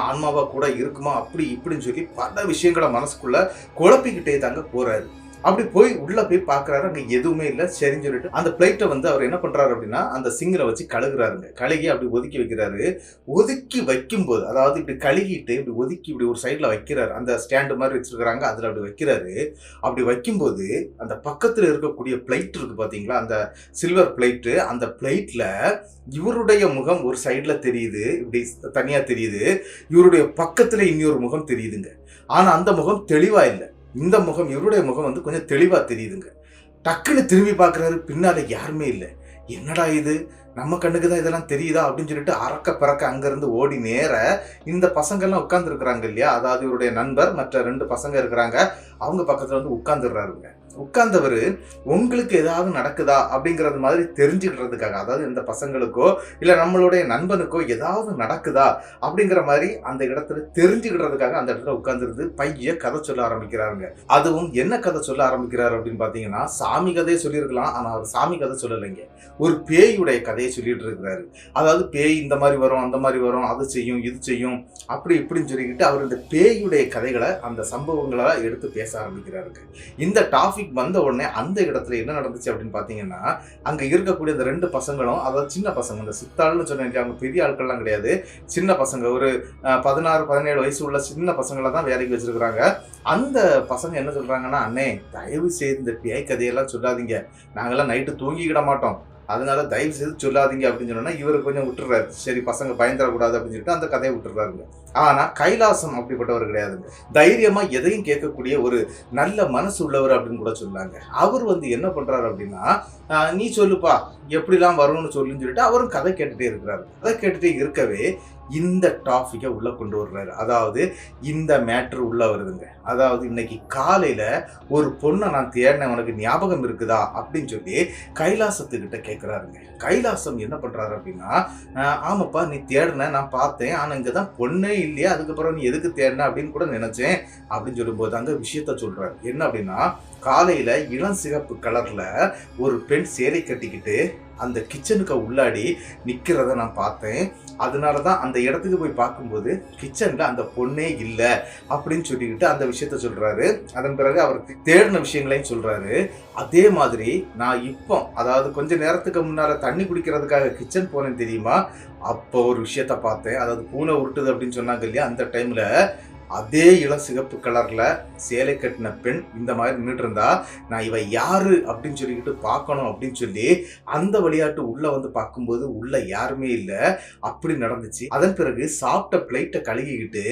ஆன்மாவா கூட இருக்குமா, அப்படி இப்படின்னு சொல்லி பல விஷயங்களை மனசுக்குள்ள குழப்பிக்கிட்டே தாங்க போறாரு. அப்படி போய் உள்ள போய் பார்க்குறாரு, அங்கே எதுவுமே இல்லை. சரின்னு சொல்லிட்டு அந்த பிளேட்டை வந்து அவர் என்ன பண்ணுறாரு அப்படின்னா அந்த சிங்கில் வச்சு கழுகுறாருங்க. கழுகி அப்படி ஒதுக்கி வைக்கிறாரு. ஒதுக்கி வைக்கும்போது அதாவது இப்படி கழுகிட்டு இப்படி ஒதுக்கி இப்படி ஒரு சைடில் வைக்கிறாரு. அந்த ஸ்டாண்டு மாதிரி வச்சுருக்கிறாங்க, அதில் அப்படி வைக்கிறாரு. அப்படி வைக்கும்போது அந்த பக்கத்தில் இருக்கக்கூடிய பிளேட் இருக்கு பார்த்தீங்களா, அந்த சில்வர் பிளேட்டு, அந்த பிளேட்டில் இவருடைய முகம் ஒரு சைடில் தெரியுது, இப்படி தனியாக தெரியுது. இவருடைய பக்கத்தில் இன்னொரு முகம் தெரியுதுங்க. ஆனால் அந்த முகம் தெளிவாக இல்லை. இந்த முகம் இவருடைய முகம் வந்து கொஞ்சம் தெளிவாக தெரியுதுங்க. டக்குன்னு திரும்பி பார்க்குறாரு, பின்னால யாருமே இல்லை. என்னடா இது, நம்ம கண்ணுக்கு தான் இதெல்லாம் தெரியுதா அப்படின்னு சொல்லிட்டு அறக்க பறக்க அங்கேருந்து ஓடி நேர இந்த பசங்கள்லாம் உட்காந்துருக்குறாங்க இல்லையா, அதாவது இவருடைய நண்பர் மற்ற 2 பசங்க இருக்கிறாங்க, அவங்க பக்கத்தில் வந்து உட்காந்துடுறாருங்க. உட்கார்ந்தவர் உங்களுக்கு ஏதாவது நடக்குதா அப்படிங்கிறது மாதிரி தெரிஞ்சுக்கிறதுக்காக, அதாவது இந்த பசங்களுக்கோ இல்லை நம்மளுடைய நண்பனுக்கோ ஏதாவது நடக்குதா அப்படிங்கிற மாதிரி அந்த இடத்துல தெரிஞ்சுக்கிறதுக்காக அந்த இடத்துல உட்கார்ந்துருந்து பைய கதை சொல்ல ஆரம்பிக்கிறாருங்க. அதுவும் என்ன கதை சொல்ல ஆரம்பிக்கிறாரு அப்படின்னு பார்த்தீங்கன்னா சாமி கதையை சொல்லியிருக்கலாம், ஆனால் அவர் சாமி கதை சொல்லலைங்க, ஒரு பேயுடைய கதையை சொல்லிட்டு இருக்கிறாரு. அதாவது பேய் இந்த மாதிரி வரும், அந்த மாதிரி வரும், அது செய்யும், இது செய்யும், அப்படி இப்படின்னு சொல்லிக்கிட்டு அவர் இந்த பேயுடைய கதைகளை அந்த சம்பவங்களை எடுத்து பேச ஆரம்பிக்கிறாருங்க. இந்த டாபிக் வந்த உடனே அந்த இடத்துல என்ன நடந்துச்சு அப்படின்னு பாத்தீங்கன்னா அங்க இருக்கக்கூடிய அந்த 2 பசங்களும், அதாவது சின்ன பசங்க, அந்த சித்தாள்னு சொன்னேன், அவங்க பெரிய ஆட்கள்லாம் கிடையாது, சின்ன பசங்க, ஒரு 16-17 வயசு உள்ள சின்ன பசங்களை தான் வேலைக்கு வச்சிருக்கிறாங்க. அந்த பசங்க என்ன சொல்றாங்கன்னா, அண்ணே தயவு செய்து இந்த பேய் கதையெல்லாம் சொல்லாதீங்க, நாங்கெல்லாம் நைட்டு தூங்கிக்கிட மாட்டோம், அதனால தயவு செய்து சொல்லாதீங்க அப்படின்னு சொன்னா இவரு கொஞ்சம் விட்டுறாரு. சரி பசங்க பயந்துடக்கூடாது அப்படின்னு சொல்லிட்டு அந்த கதையை விட்டுறாருங்க. ஆனா கைலாசம் அப்படிப்பட்டவர் கிடையாதுங்க. தைரியமா எதையும் கேட்கக்கூடிய ஒரு நல்ல மனசு உள்ளவர் அப்படின்னு கூட சொல்லாங்க. அவர் வந்து என்ன பண்றாரு அப்படின்னா நீ சொல்லுப்பா எப்படிலாம் வரும்னு சொல்லுன்னு சொல்லிட்டு அவரும் கதை கேட்டுட்டே இருக்கிறாரு. கதை கேட்டுட்டே இருக்கவே இந்த டாபிக்கை உள்ள கொண்டு வர்றாரு. அதாவது இந்த மேட்ரு உள்ள வருதுங்க. அதாவது இன்னைக்கு காலையில ஒரு பொண்ணை நான் தேடினேன், உனக்கு ஞாபகம் இருக்குதா அப்படின்னு சொல்லி கைலாசத்துக்கிட்ட கேட்கிறாருங்க. கைலாசம் என்ன பண்றாரு அப்படின்னா ஆமாப்பா நீ தேடின, நான் பார்த்தேன், ஆனா இங்கதான் பொண்ணே இல்லையா, அதுக்கப்புறம் நீ எதுக்கு தேடின அப்படின்னு கூட நினைச்சேன் அப்படின்னு சொல்லும்போது அங்க விஷயத்த சொல்றாரு. என்ன அப்படின்னா காலையில இளம் சிகப்பு கலர்ல ஒரு பெண் சேலை கட்டிக்கிட்டு அந்த கிச்சனுக்கு உள்ளாடி நிக்கிறத நான் பார்த்தேன், அதனாலதான் அந்த இடத்துக்கு போய் பார்க்கும்போது கிச்சன்ல அந்த பொண்ணே இல்லை அப்படின்னு சொல்லிக்கிட்டு அந்த விஷயத்த சொல்றாரு. அதன் பிறகு அவர் தேடின விஷயங்களையும் சொல்றாரு. அதே மாதிரி நான் இப்போ அதாவது கொஞ்ச நேரத்துக்கு முன்னால தண்ணி குடிக்கிறதுக்காக கிச்சன் போனேன் தெரியுமா, அப்போ ஒரு விஷயத்த பார்த்தேன், அதாவது பூனை உருட்டுது அப்படின்னு சொன்னாங்க இல்லையா, அந்த டைம்ல அதே இளம் சிகப்பு கலர்ல சேலை கட்டின பெண் இந்த மாதிரி நின்றுட்டு இருந்தா, நான் இவ யாரு அப்படின்னு சொல்லிக்கிட்டு பார்க்கணும் அப்படின்னு சொல்லி அந்த விளையாட்டு உள்ள வந்து பார்க்கும்போது உள்ள யாருமே இல்லை, அப்படி நடந்துச்சு. அதன் பிறகு சாப்பிட்ட பிளேட்டை கழுகிக்கிட்டு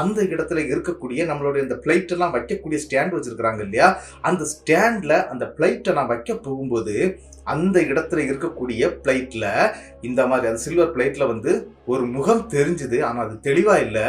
அந்த இடத்துல இருக்கக்கூடிய நம்மளுடைய இந்த பிளேட் எல்லாம் வைக்கக்கூடிய ஸ்டாண்ட் வச்சிருக்கிறாங்க இல்லையா, அந்த ஸ்டாண்ட்ல அந்த பிளேட்டை நான் வைக்க போகும்போது அந்த இடத்துல இருக்கக்கூடிய பிளேட்ல இந்த மாதிரி அந்த சில்வர் பிளேட்ல வந்து ஒரு முகம் தெரிஞ்சுது, ஆனா அது தெளிவா இல்ல,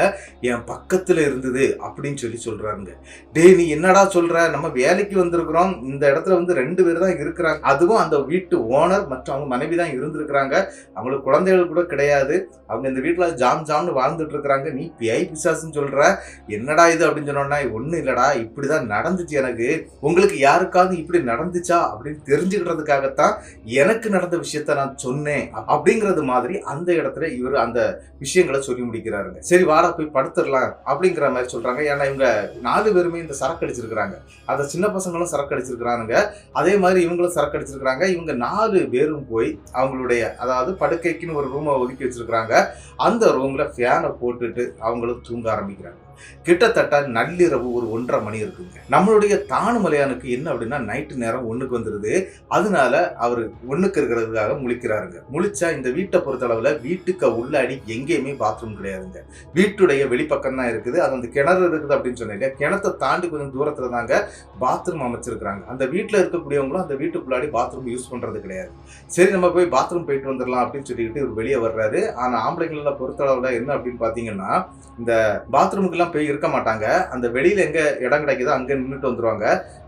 என் பக்கத்துல இருந்தது அப்படின்னு சொல்லி சொல்றாங்க. டேய் நீ என்னடா சொல்ற, நம்ம வேலைக்கு வந்திருக்கிறோம், இந்த இடத்துல வந்து 2 பேர் தான் இருக்கிறாங்க, அதுவும் அந்த வீட்டு ஓனர் மற்றும் அவங்க மனைவி தான் இருந்திருக்கிறாங்க, அவங்களுக்கு குழந்தைகள் கூட கிடையாது, அவங்க இந்த வீட்டுல ஜாம்னு வாழ்ந்துட்டு இருக்கிறாங்க, நீ பேய் பிசாசுன்னு சொல்ற, என்னடா இது அப்படின்னு சொன்னோன்னா ஒன்னும் இல்லடா இப்படிதான் நடந்துச்சு, எனக்கு உங்களுக்கு யாருக்காவது இப்படி நடந்துச்சா அப்படின்னு தெரிஞ்சுக்கிறதுக்காகத்தான் தான் எனக்கு நடந்த விஷயத்த நான் சொன்னேன் அப்படிங்கிறது மாதிரி அந்த இடத்துல இவர் அந்த விஷயங்களை சொல்லி முடிக்கிறாருங்க. சரி வாடா போய் படுத்துடலாம் அப்படிங்கிற மாதிரி சொல்றாங்க. ஏன்னா இவங்க 4 பேருமே இந்த சரக்கு அடிச்சிருக்கிறாங்க. அந்த சின்ன பசங்களும் சரக்கு அடிச்சிருக்கிறானுங்க, அதே மாதிரி இவங்களும் சரக்கு அடிச்சிருக்கிறாங்க. இவங்க 4 பேரும் போய் அவங்களுடைய அதாவது படுக்கைக்குன்னு ஒரு ரூமை ஒதுக்கி வச்சிருக்கிறாங்க. அந்த ரூம்ல ஃபேனை போட்டுட்டு அவங்களும் தூங்க ஆரம்பிக்கிறாங்க. கிட்டத்தட்ட நள்ளிரவு ஒரு 1:30 மணி இருக்குங்க. நம்மளுடைய தானுமலையானுக்கு என்ன அப்படின்னா நைட்டு நேரம் 1க்கு வந்துருது. அதனால அவர் 1க்கு இருக்கிறதுக்காக முழிக்கிறாருங்க. முழிச்சா இந்த வீட்டை பொறுத்தளவுல வீட்டுக்கு உள்ளாடி எங்கேயுமே பாத்ரூம் கிடையாதுங்க. வீட்டுடைய வெளிப்பக்கம் தான் இருக்குது. அது அந்த கிணறு இருக்குது அப்படின்னு சொன்னீங்க. கிணத்தை தாண்டி கொஞ்சம் தூரத்துல தாங்க பாத்ரூம் அமைச்சிருக்கிறாங்க. அந்த வீட்டுல இருக்கக்கூடியவங்களும் அந்த வீட்டுக்குள்ளாடி பாத்ரூம் யூஸ் பண்றது கிடையாது. சரி நம்ம போய் பாத்ரூம் போயிட்டு வந்துடலாம் அப்படின்னு சொல்லிட்டு இவர் வெளியே வர்றாரு. ஆனா ஆம்பளைங்கள பொறுத்தளவுல என்ன அப்படின்னு பாத்தீங்கன்னா இந்த பாத்ரூமுக்கு போய் இருக்க மாட்டாங்க. அந்த வெளியில எங்க இடம் கிடைக்குதோ அங்க நின்றுட்டு வந்துருவாங்க.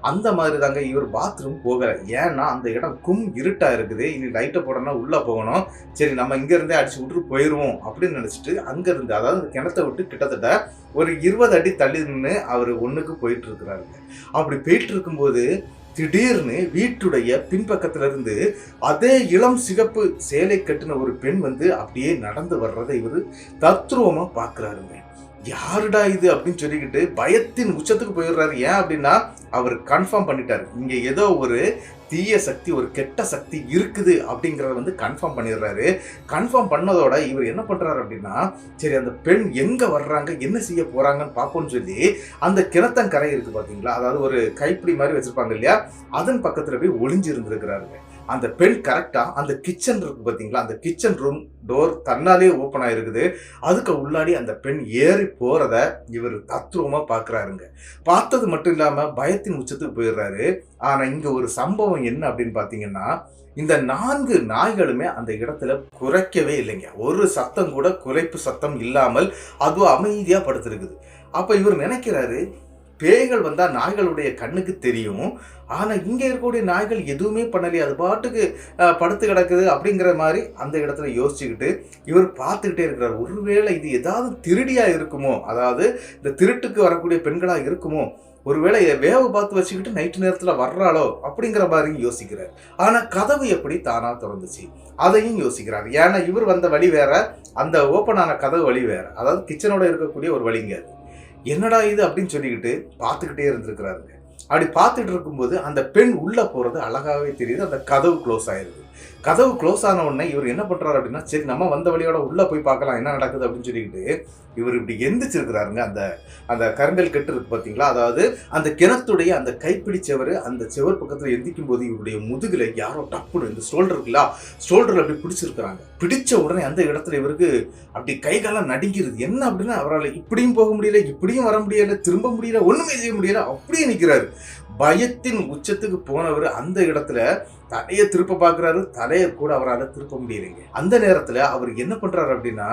அந்த மாதிரி தாங்க இவர் பாத்ரூம் போகல. ஏன்னா அந்த இடம் இருட்டா இருக்குது. இனி லைட்டை போடணும்னா உள்ள போகணும். சரி நம்ம இங்க இருந்தே அடிச்சு விட்டு போயிருவோம் அப்படின்னு நினைச்சிட்டு அங்க இருந்து அதாவது கிணத்தை விட்டு கிட்டத்தட்ட ஒரு 20 அடி தள்ளி நின்று அவர் 1க்கு போயிட்டு இருக்கிறாருங்க. அப்படி போயிட்டு இருக்கும்போது திடீர்னு வீட்டுடைய பின்பக்கத்துல இருந்து அதே இளம் சிகப்பு சேலை கட்டின ஒரு பெண் வந்து அப்படியே நடந்து வர்றதை இவரு தத்ரூபமா பாக்குறாருங்க. யாருடா இது அப்படின்னு சொல்லிக்கிட்டு பயத்தின் உச்சத்துக்கு போயிடுறாரு. ஏன் அப்படின்னா அவர் கன்ஃபார்ம் பண்ணிட்டாரு, இங்க ஏதோ ஒரு தீய சக்தி ஒரு கெட்ட சக்தி இருக்குது அப்படிங்கிறத வந்து கன்ஃபார்ம் பண்ணிடுறாரு. கன்ஃபார்ம் பண்ணதோட இவர் என்ன பண்றாரு அப்படின்னா சரி அந்த பெண் எங்க வர்றாங்க என்ன செய்ய போறாங்கன்னு பார்ப்போம்னு சொல்லி அந்த கிணத்தங்கரை இருக்கு பாத்தீங்களா, அதாவது ஒரு கைப்பிடி மாதிரி வச்சிருப்பாங்க இல்லையா, அதன் பக்கத்துல போய் ஒளிஞ்சு இருந்திருக்கிறாருங்க. அந்த பெண் கரெக்டா அந்த கிச்சன் இருக்கு பாத்தீங்களா, அந்த கிச்சன் ரூம் டோர் தன்னாலே ஓப்பன் ஆயிருக்குது. அதுக்கு உள்ளாடி அந்த பெண் ஏறி போறத இவர் தத்ரூபமா பாக்குறாருங்க. பார்த்தது மட்டும் இல்லாம பயத்தின் உச்சத்துக்கு போயிடுறாரு. ஆனா இங்க ஒரு சம்பவம் என்ன அப்படின்னு பாத்தீங்கன்னா இந்த 4 நாய்களுமே அந்த இடத்துல குறைக்கவே இல்லைங்க. ஒரு சத்தம் கூட குறைப்பு சத்தம் இல்லாமல் அதுவும் அமைதியா படுத்திருக்குது. அப்ப இவர் நினைக்கிறாரு பேய்கள் வந்தா நாய்களுடைய கண்ணுக்கு தெரியும், ஆனா இங்க இருக்கக்கூடிய நாய்கள் எதுவுமே பண்ணலையே, அது பாட்டுக்கு படுத்து கிடக்குது அப்படிங்கிற மாதிரி அந்த இடத்துல யோசிச்சுக்கிட்டு இவர் பார்த்துக்கிட்டே இருக்கிறார். ஒருவேளை இது ஏதாவது திருடியா இருக்குமோ, அதாவது இந்த திருட்டுக்கு வரக்கூடிய பெண்களா இருக்குமோ, ஒருவேளை வேவு பார்த்து வச்சுக்கிட்டு நைட்டு நேரத்துல வர்றாளோ அப்படிங்கிற மாதிரி யோசிக்கிறார். ஆனா கதவு எப்படி தானா திறந்துச்சு அதையும் யோசிக்கிறார். ஏன்னா இவர் வந்த வழி வேற, அந்த ஓப்பன் ஆன கதவு வழி வேற, அதாவது கிச்சனோட இருக்கக்கூடிய ஒரு வழிங்க. என்னடா இது அப்படின்னு சொல்லிக்கிட்டு பார்த்துக்கிட்டே இருந்திருக்கிறாருங்க. அப்படி பார்த்துட்டு இருக்கும்போது அந்த பெண் உள்ள போறது அழகாவே தெரியுது. அந்த கதவு க்ளோஸ் ஆயிருது. கதவு க்ளோஸ் ஆன உடனே இவர் என்ன பண்றாரு அப்படின்னா சரி நம்ம வந்த வழியோட உள்ள போய் பார்க்கலாம் என்ன நடக்குது அப்படின்னு சொல்லிக்கிட்டு இவர் இப்படி எந்திரிச்சிருக்கிறாருங்க. அந்த அந்த கருங்கல் கட்டு இருக்கு பாத்தீங்களா, அதாவது அந்த கிணத்துடைய அந்த கைப்பிடி செவரு, அந்த செவர் பக்கத்துல எந்திக்கும் போது இவருடைய முதுகுல யாரோ டப்புன்னு இந்த ஷோல்டர் இருக்குல்ல, ஷோல்டர்ல அப்படி பிடிச்சிருக்கிறாங்க. பிடிச்ச உடனே அந்த இடத்துல இவருக்கு அப்படி கை காலம் நடுங்கிறது. என்ன அப்படின்னா அவரால் இப்படியும் போக முடியல, இப்படியும் வர முடியல, திரும்ப முடியல, ஒண்ணுமே செய்ய முடியல, அப்படியே நிற்கிறாரு. பயத்தின் உச்சத்துக்கு போனவர் அந்த இடத்துல தலையை திருப்ப பாக்குறாரு. தலையை கூட அவரால் திருப்ப முடியலைங்க. அந்த நேரத்துல அவர் என்ன பண்றாரு அப்படின்னா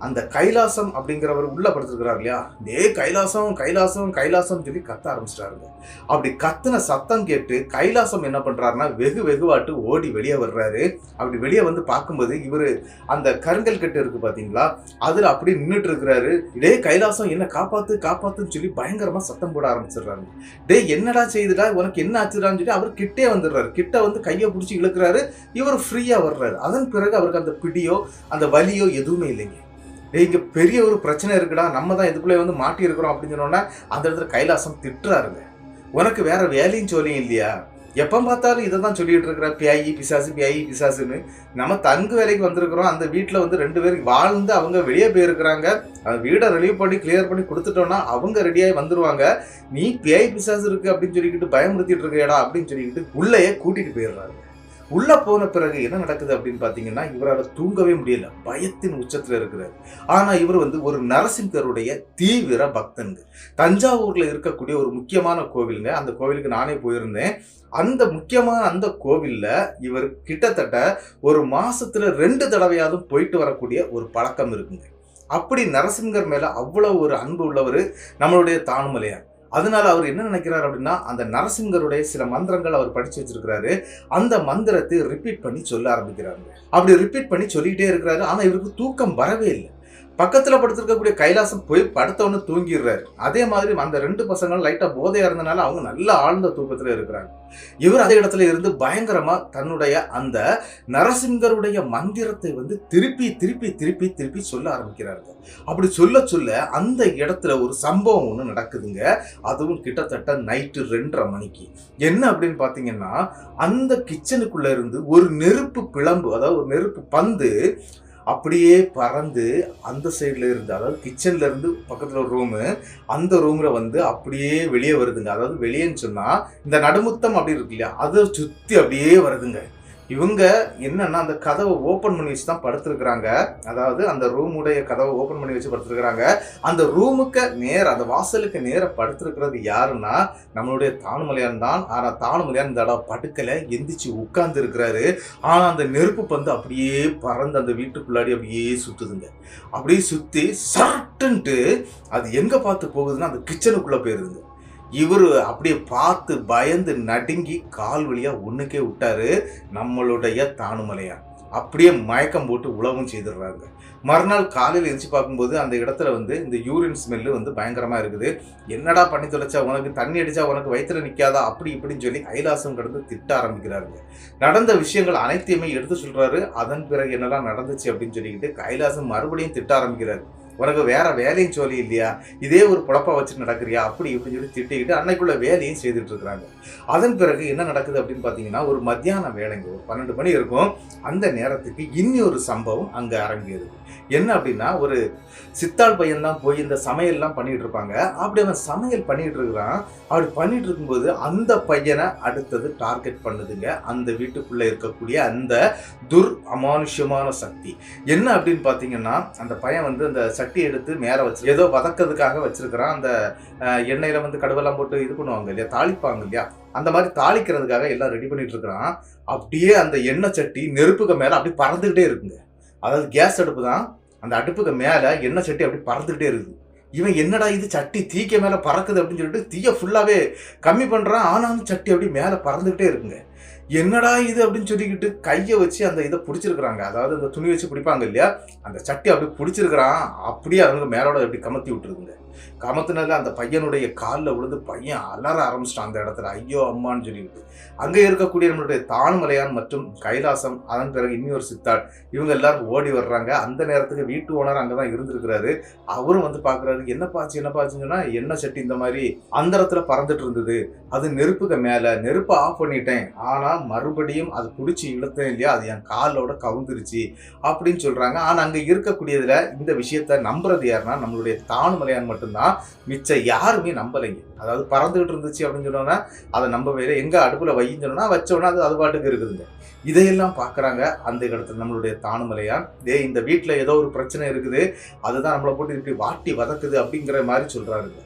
அந்த கைலாசம் அப்படிங்கிறவர் உள்ள படுத்திருக்கிறார் இல்லையா, கைலாசம் கைலாசம் கைலாசம் சொல்லி கத்த ஆரம்பிச்சிட்டாருங்க. அப்படி கத்துன சத்தம் கேட்டு கைலாசம் என்ன பண்றாருன்னா வெகுவாட்டு ஓடி வெளியே வர்றாரு. அப்படி வெளியே வந்து பார்க்கும்போது இவரு அந்த கருங்கல் கட்டு இருக்கு பாத்தீங்களா, அதுல அப்படி நின்றுட்டு இருக்கிறாரு. கைலாசம் என்ன காப்பாத்து காப்பாத்துன்னு சொல்லி பயங்கரமா சத்தம் போட ஆரம்பிச்சிடுறாரு. என்னடா செய்துடா, உனக்கு என்ன ஆச்சுடான்னு சொல்லி அவர் கிட்டே வந்துடுறாரு. கிட்ட வந்து கையை பிடிச்சி இழுக்கிறாரு. இவர் ஃப்ரீயா வர்றாரு. அதன் பிறகு அவருக்கு அந்த பிடியோ அந்த வலியோ எதுவுமே இல்லைங்க. இங்க பெரிய ஒரு பிரச்சனை இருக்குடா, நம்ம தான் இதுக்குள்ளே வந்து மாட்டி இருக்கிறோம் அப்படின்னு சொன்னோன்னா அந்த இடத்துல கைலாசம் திட்டுறாருங்க. உனக்கு வேற வேலையும் சொல்லியும் இல்லையா, எப்போ பார்த்தாலும் இதை தான் சொல்லிட்டு இருக்கிற பியாயி பிசாசுன்னு. நம்ம தங்கு வேலைக்கு வந்திருக்கிறோம். அந்த வீட்டில் வந்து 2 பேருக்கு வாழ்ந்து அவங்க வெளியே போயிருக்கிறாங்க. அந்த வீடை ரிலீவ் பண்ணி கிளியர் பண்ணி கொடுத்துட்டோம்னா அவங்க ரெடியாகி வந்துருவாங்க. நீ பியாயி பிசாசு இருக்கு அப்படின்னு சொல்லிக்கிட்டு பயமுறுத்திட்டு இருக்கியடா அப்படின்னு சொல்லிக்கிட்டு உள்ளேயே கூட்டிட்டு போயிடுறாரு. உள்ள போன பிறகு என்ன நடக்குது அப்படின்னு பாத்தீங்கன்னா இவரால் தூங்கவே முடியல, பயத்தின் உச்சத்துல இருக்கிறார். ஆனா இவர் வந்து ஒரு நரசிங்கருடைய தீவிர பக்தனுங்க. தஞ்சாவூர்ல இருக்கக்கூடிய ஒரு முக்கியமான கோவிலுங்க. அந்த கோவிலுக்கு நானே போயிருந்தேன். அந்த முக்கியமான அந்த கோவில்ல இவர் கிட்டத்தட்ட ஒரு மாசத்துல 2 தடவையாவது போயிட்டு வரக்கூடிய ஒரு பழக்கம் இருக்குங்க. அப்படி நரசிங்கர் மேல அவ்வளவு ஒரு அன்பு உள்ளவர் நம்மளுடைய தானுமலையான். அதனால அவர் என்ன நினைக்கிறார் அப்படின்னா அந்த நரசிங்கருடைய சில மந்திரங்கள் அவர் படிச்சு வச்சிருக்கிறாரு. அந்த மந்திரத்தை ரிப்பீட் பண்ணி சொல்ல ஆரம்பிக்கிறாங்க. அப்படி ரிப்பீட் பண்ணி சொல்லிட்டே இருக்கிறாரு. ஆனா இவருக்கு தூக்கம் வரவே இல்லை. பக்கத்துல படுத்திருக்கக்கூடிய கைலாசம் போய் படுத்தவொன்னு தூங்கிடுறாரு. அதே மாதிரி அந்த 2 பசங்களும் லைட்டா போதையா இருந்தனால அவங்க நல்ல ஆழ்ந்த தூக்கத்துல இருக்கிறாங்க. இவர் அதே இடத்துல இருந்து பயங்கரமா தன்னுடைய அந்த நரசிங்கருடைய மந்திரத்தை திருப்பி திருப்பி திருப்பி திருப்பி சொல்ல ஆரம்பிக்கிறாருங்க. அப்படி சொல்ல சொல்ல அந்த இடத்துல ஒரு சம்பவம் ஒண்ணு நடக்குதுங்க. அதுவும் கிட்டத்தட்ட நைட்டு 2:30 மணிக்கு. என்ன அப்படின்னு பாத்தீங்கன்னா, அந்த கிச்சனுக்குள்ள இருந்து ஒரு நெருப்பு பிளம்பு, அதாவது ஒரு நெருப்பு பந்து அப்படியே பறந்து அந்த சைட்ல இருந்து, அதாவது கிச்சன்ல இருந்து பக்கத்துல ஒரு ரூமு, அந்த ரூம்ல அப்படியே வெளியே வருதுங்க. அதாவது வெளியேன்னு சொன்னா இந்த நடுமுத்தம் அப்படி இருக்கு இல்லையா, அதை சுத்தி அப்படியே வருதுங்க. இவங்க என்னன்னா அந்த கதவை ஓப்பன் பண்ணி வச்சு தான் படுத்திருக்கிறாங்க. அதாவது அந்த ரூமுடைய கதவை ஓப்பன் பண்ணி வச்சு படுத்திருக்கிறாங்க. அந்த ரூமுக்கு நேர, அந்த வாசலுக்கு நேர படுத்திருக்கிறது யாருன்னா நம்மளுடைய தானுமலையான் தான். ஆனா தானுமலையான் இந்த இடம் படுக்கல, எந்திரிச்சு உட்கார்ந்து இருக்கிறாரு. ஆனா அந்த நெருப்பு பந்து அப்படியே பறந்து அந்த வீட்டுக்குள்ளாடி அப்படியே சுத்துதுங்க. அப்படியே சுத்தி சட்டுன்ட்டு அது எங்க பார்த்து போகுதுன்னா அந்த கிச்சனுக்குள்ள போயிருதுங்க. இவரு அப்படியே பார்த்து பயந்து நடுங்கி கால் வழியா ஒண்ணுக்கே விட்டாரு நம்மளுடைய தானுமலையான். அப்படியே மயக்கம் போட்டு உழவும் செய்திடுறாங்க. மறுநாள் காலையில் எரிச்சு பார்க்கும்போது அந்த இடத்துல இந்த யூரின் ஸ்மெல்லு பயங்கரமா இருக்குது. என்னடா பண்ணி தொலைச்சா, உனக்கு தண்ணி அடிச்சா உனக்கு வயிற்றுல நிக்காதா, அப்படி இப்படின்னு சொல்லி கைலாசம் கடந்து திட்ட ஆரம்பிக்கிறாருங்க. நடந்த விஷயங்கள் அனைத்தையுமே எடுத்து சொல்றாரு. அதன் பிறகு என்னெல்லாம் நடந்துச்சு அப்படின்னு சொல்லிக்கிட்டு கைலாசம் மறுபடியும் திட்ட ஆரம்பிக்கிறாரு. உனக்கு வேற வேலையும் சொல்லி இல்லையா, இதே ஒரு குழப்பா வச்சு நடக்கிறியா, அப்படி இப்படின்னு சொல்லி திட்டிக்கிட்டு அன்னைக்குள்ள வேலையும் செய்துட்டு இருக்கிறாங்க. அதன் பிறகு என்ன நடக்குது அப்படின்னு பாத்தீங்கன்னா, ஒரு மத்தியான வேலைங்க, ஒரு 12 மணி இருக்கும். அந்த நேரத்துக்கு இன்னொரு சம்பவம் அங்க அரங்கேறுது. என்ன அப்படின்னா, ஒரு சித்தாள் பையன் தான் போய் இந்த சமையல்லாம் பண்ணிட்டு இருப்பாங்க. அப்படி அவன் சமையல் பண்ணிட்டு இருக்கிறான். அப்படி பண்ணிட்டு இருக்கும்போது அந்த பையனை அடுத்தது டார்கெட் பண்ணுதுங்க அந்த வீட்டுக்குள்ள இருக்கக்கூடிய அந்த அமானுஷ்யமான சக்தி. என்ன அப்படின்னு பாத்தீங்கன்னா, அந்த பையன் அந்த சட்டி எடுத்து மேல வச்சு ஏதோ வதக்கிறதுக்காக வச்சிருக்கிறான். அந்த எண்ணெயில கடுவெல்லாம் போட்டு இது பண்ணுவாங்க இல்லையா, தாளிப்பாங்க இல்லையா, அந்த மாதிரி தாளிக்கிறதுக்காக எல்லாம் ரெடி பண்ணிட்டு இருக்கிறான். அப்படியே அந்த எண்ணெய் சட்டி நெருப்புக்கு மேல அப்படி பறந்துகிட்டே இருக்குங்க. அதாவது கேஸ் அடுப்பு தான், அந்த அடுப்புக்கு மேல எண்ணெய் சட்டி அப்படி பறந்துகிட்டே இருக்குது. இவன் என்னடா இது சட்டி தீக்க மேல பறக்குது அப்படின்னு சொல்லிட்டு தீய ஃபுல்லாவே கம்மி பண்றான். ஆனாலும் சட்டி அப்படி மேல பறந்துகிட்டே இருக்குங்க. என்னடா இது அப்படின்னு சொல்லிக்கிட்டு கையை வச்சு அந்த இதை பிடிச்சிருக்கிறாங்க. அதாவது அந்த துணி வச்சு பிடிப்பாங்க இல்லையா, அந்த சட்டி அப்படி பிடிச்சிருக்கிறான். அப்படியே அவங்க மேலோட அப்படி கமத்தி விட்டுருக்குங்க. கமத்துனதுல அந்த பையனுடைய காலில் விழுந்து பையன் அலற ஆரம்பிச்சிட்டான் அந்த இடத்துல, ஐயோ அம்மான்னு சொல்லிவிட்டு. அங்கே இருக்கக்கூடிய நம்மளுடைய தானுமலையான் மற்றும் கைலாசம், அதன் பிறகு இன்னொரு சித்தாள், இவங்க எல்லாரும் ஓடி வர்றாங்க. அந்த நேரத்துக்கு வீட்டு ஓனர் அங்கதான் இருந்திருக்கிறாரு. அவரும் பாக்குறாரு, என்னப்பாச்சுன்னு சொன்னா, எண்ணெய் சட்டி இந்த மாதிரி அந்த இடத்துல பறந்துட்டு இருந்தது, அது நெருப்புக்கு மேல, நெருப்பை ஆஃப் பண்ணிட்டேன், ஆனா மறுபடியும் அது பிடிச்சி இழுத்தேன் இல்லையா, அது என் காலோட கவுந்துருச்சு அப்படின்னு சொல்றாங்க. ஆனா அங்க இருக்கக்கூடியதுல இந்த விஷயத்த நம்புறது யாருன்னா நம்மளுடைய தானுமலையான் மட்டும்தான். மிச்சம் யாருமே நம்பலைங்க. அதாவது பறந்துகிட்டு இருந்துச்சு அப்படின்னு சொன்னோன்னா அதை நம்பவே இல்லை. எங்க அடுப்புல வையின்னு சொன்னா வச்சோன்னா அது பாட்டுக்கு இருக்குதுங்க. இதையெல்லாம் பாக்குறாங்க அந்த இடத்துல நம்மளுடைய தானுமலையான். இந்த வீட்டுல ஏதோ ஒரு பிரச்சனை இருக்குது, அதுதான் நம்மளை போட்டு இப்படி வாட்டி வதக்குது அப்படிங்கிற மாதிரி சொல்றாருங்க.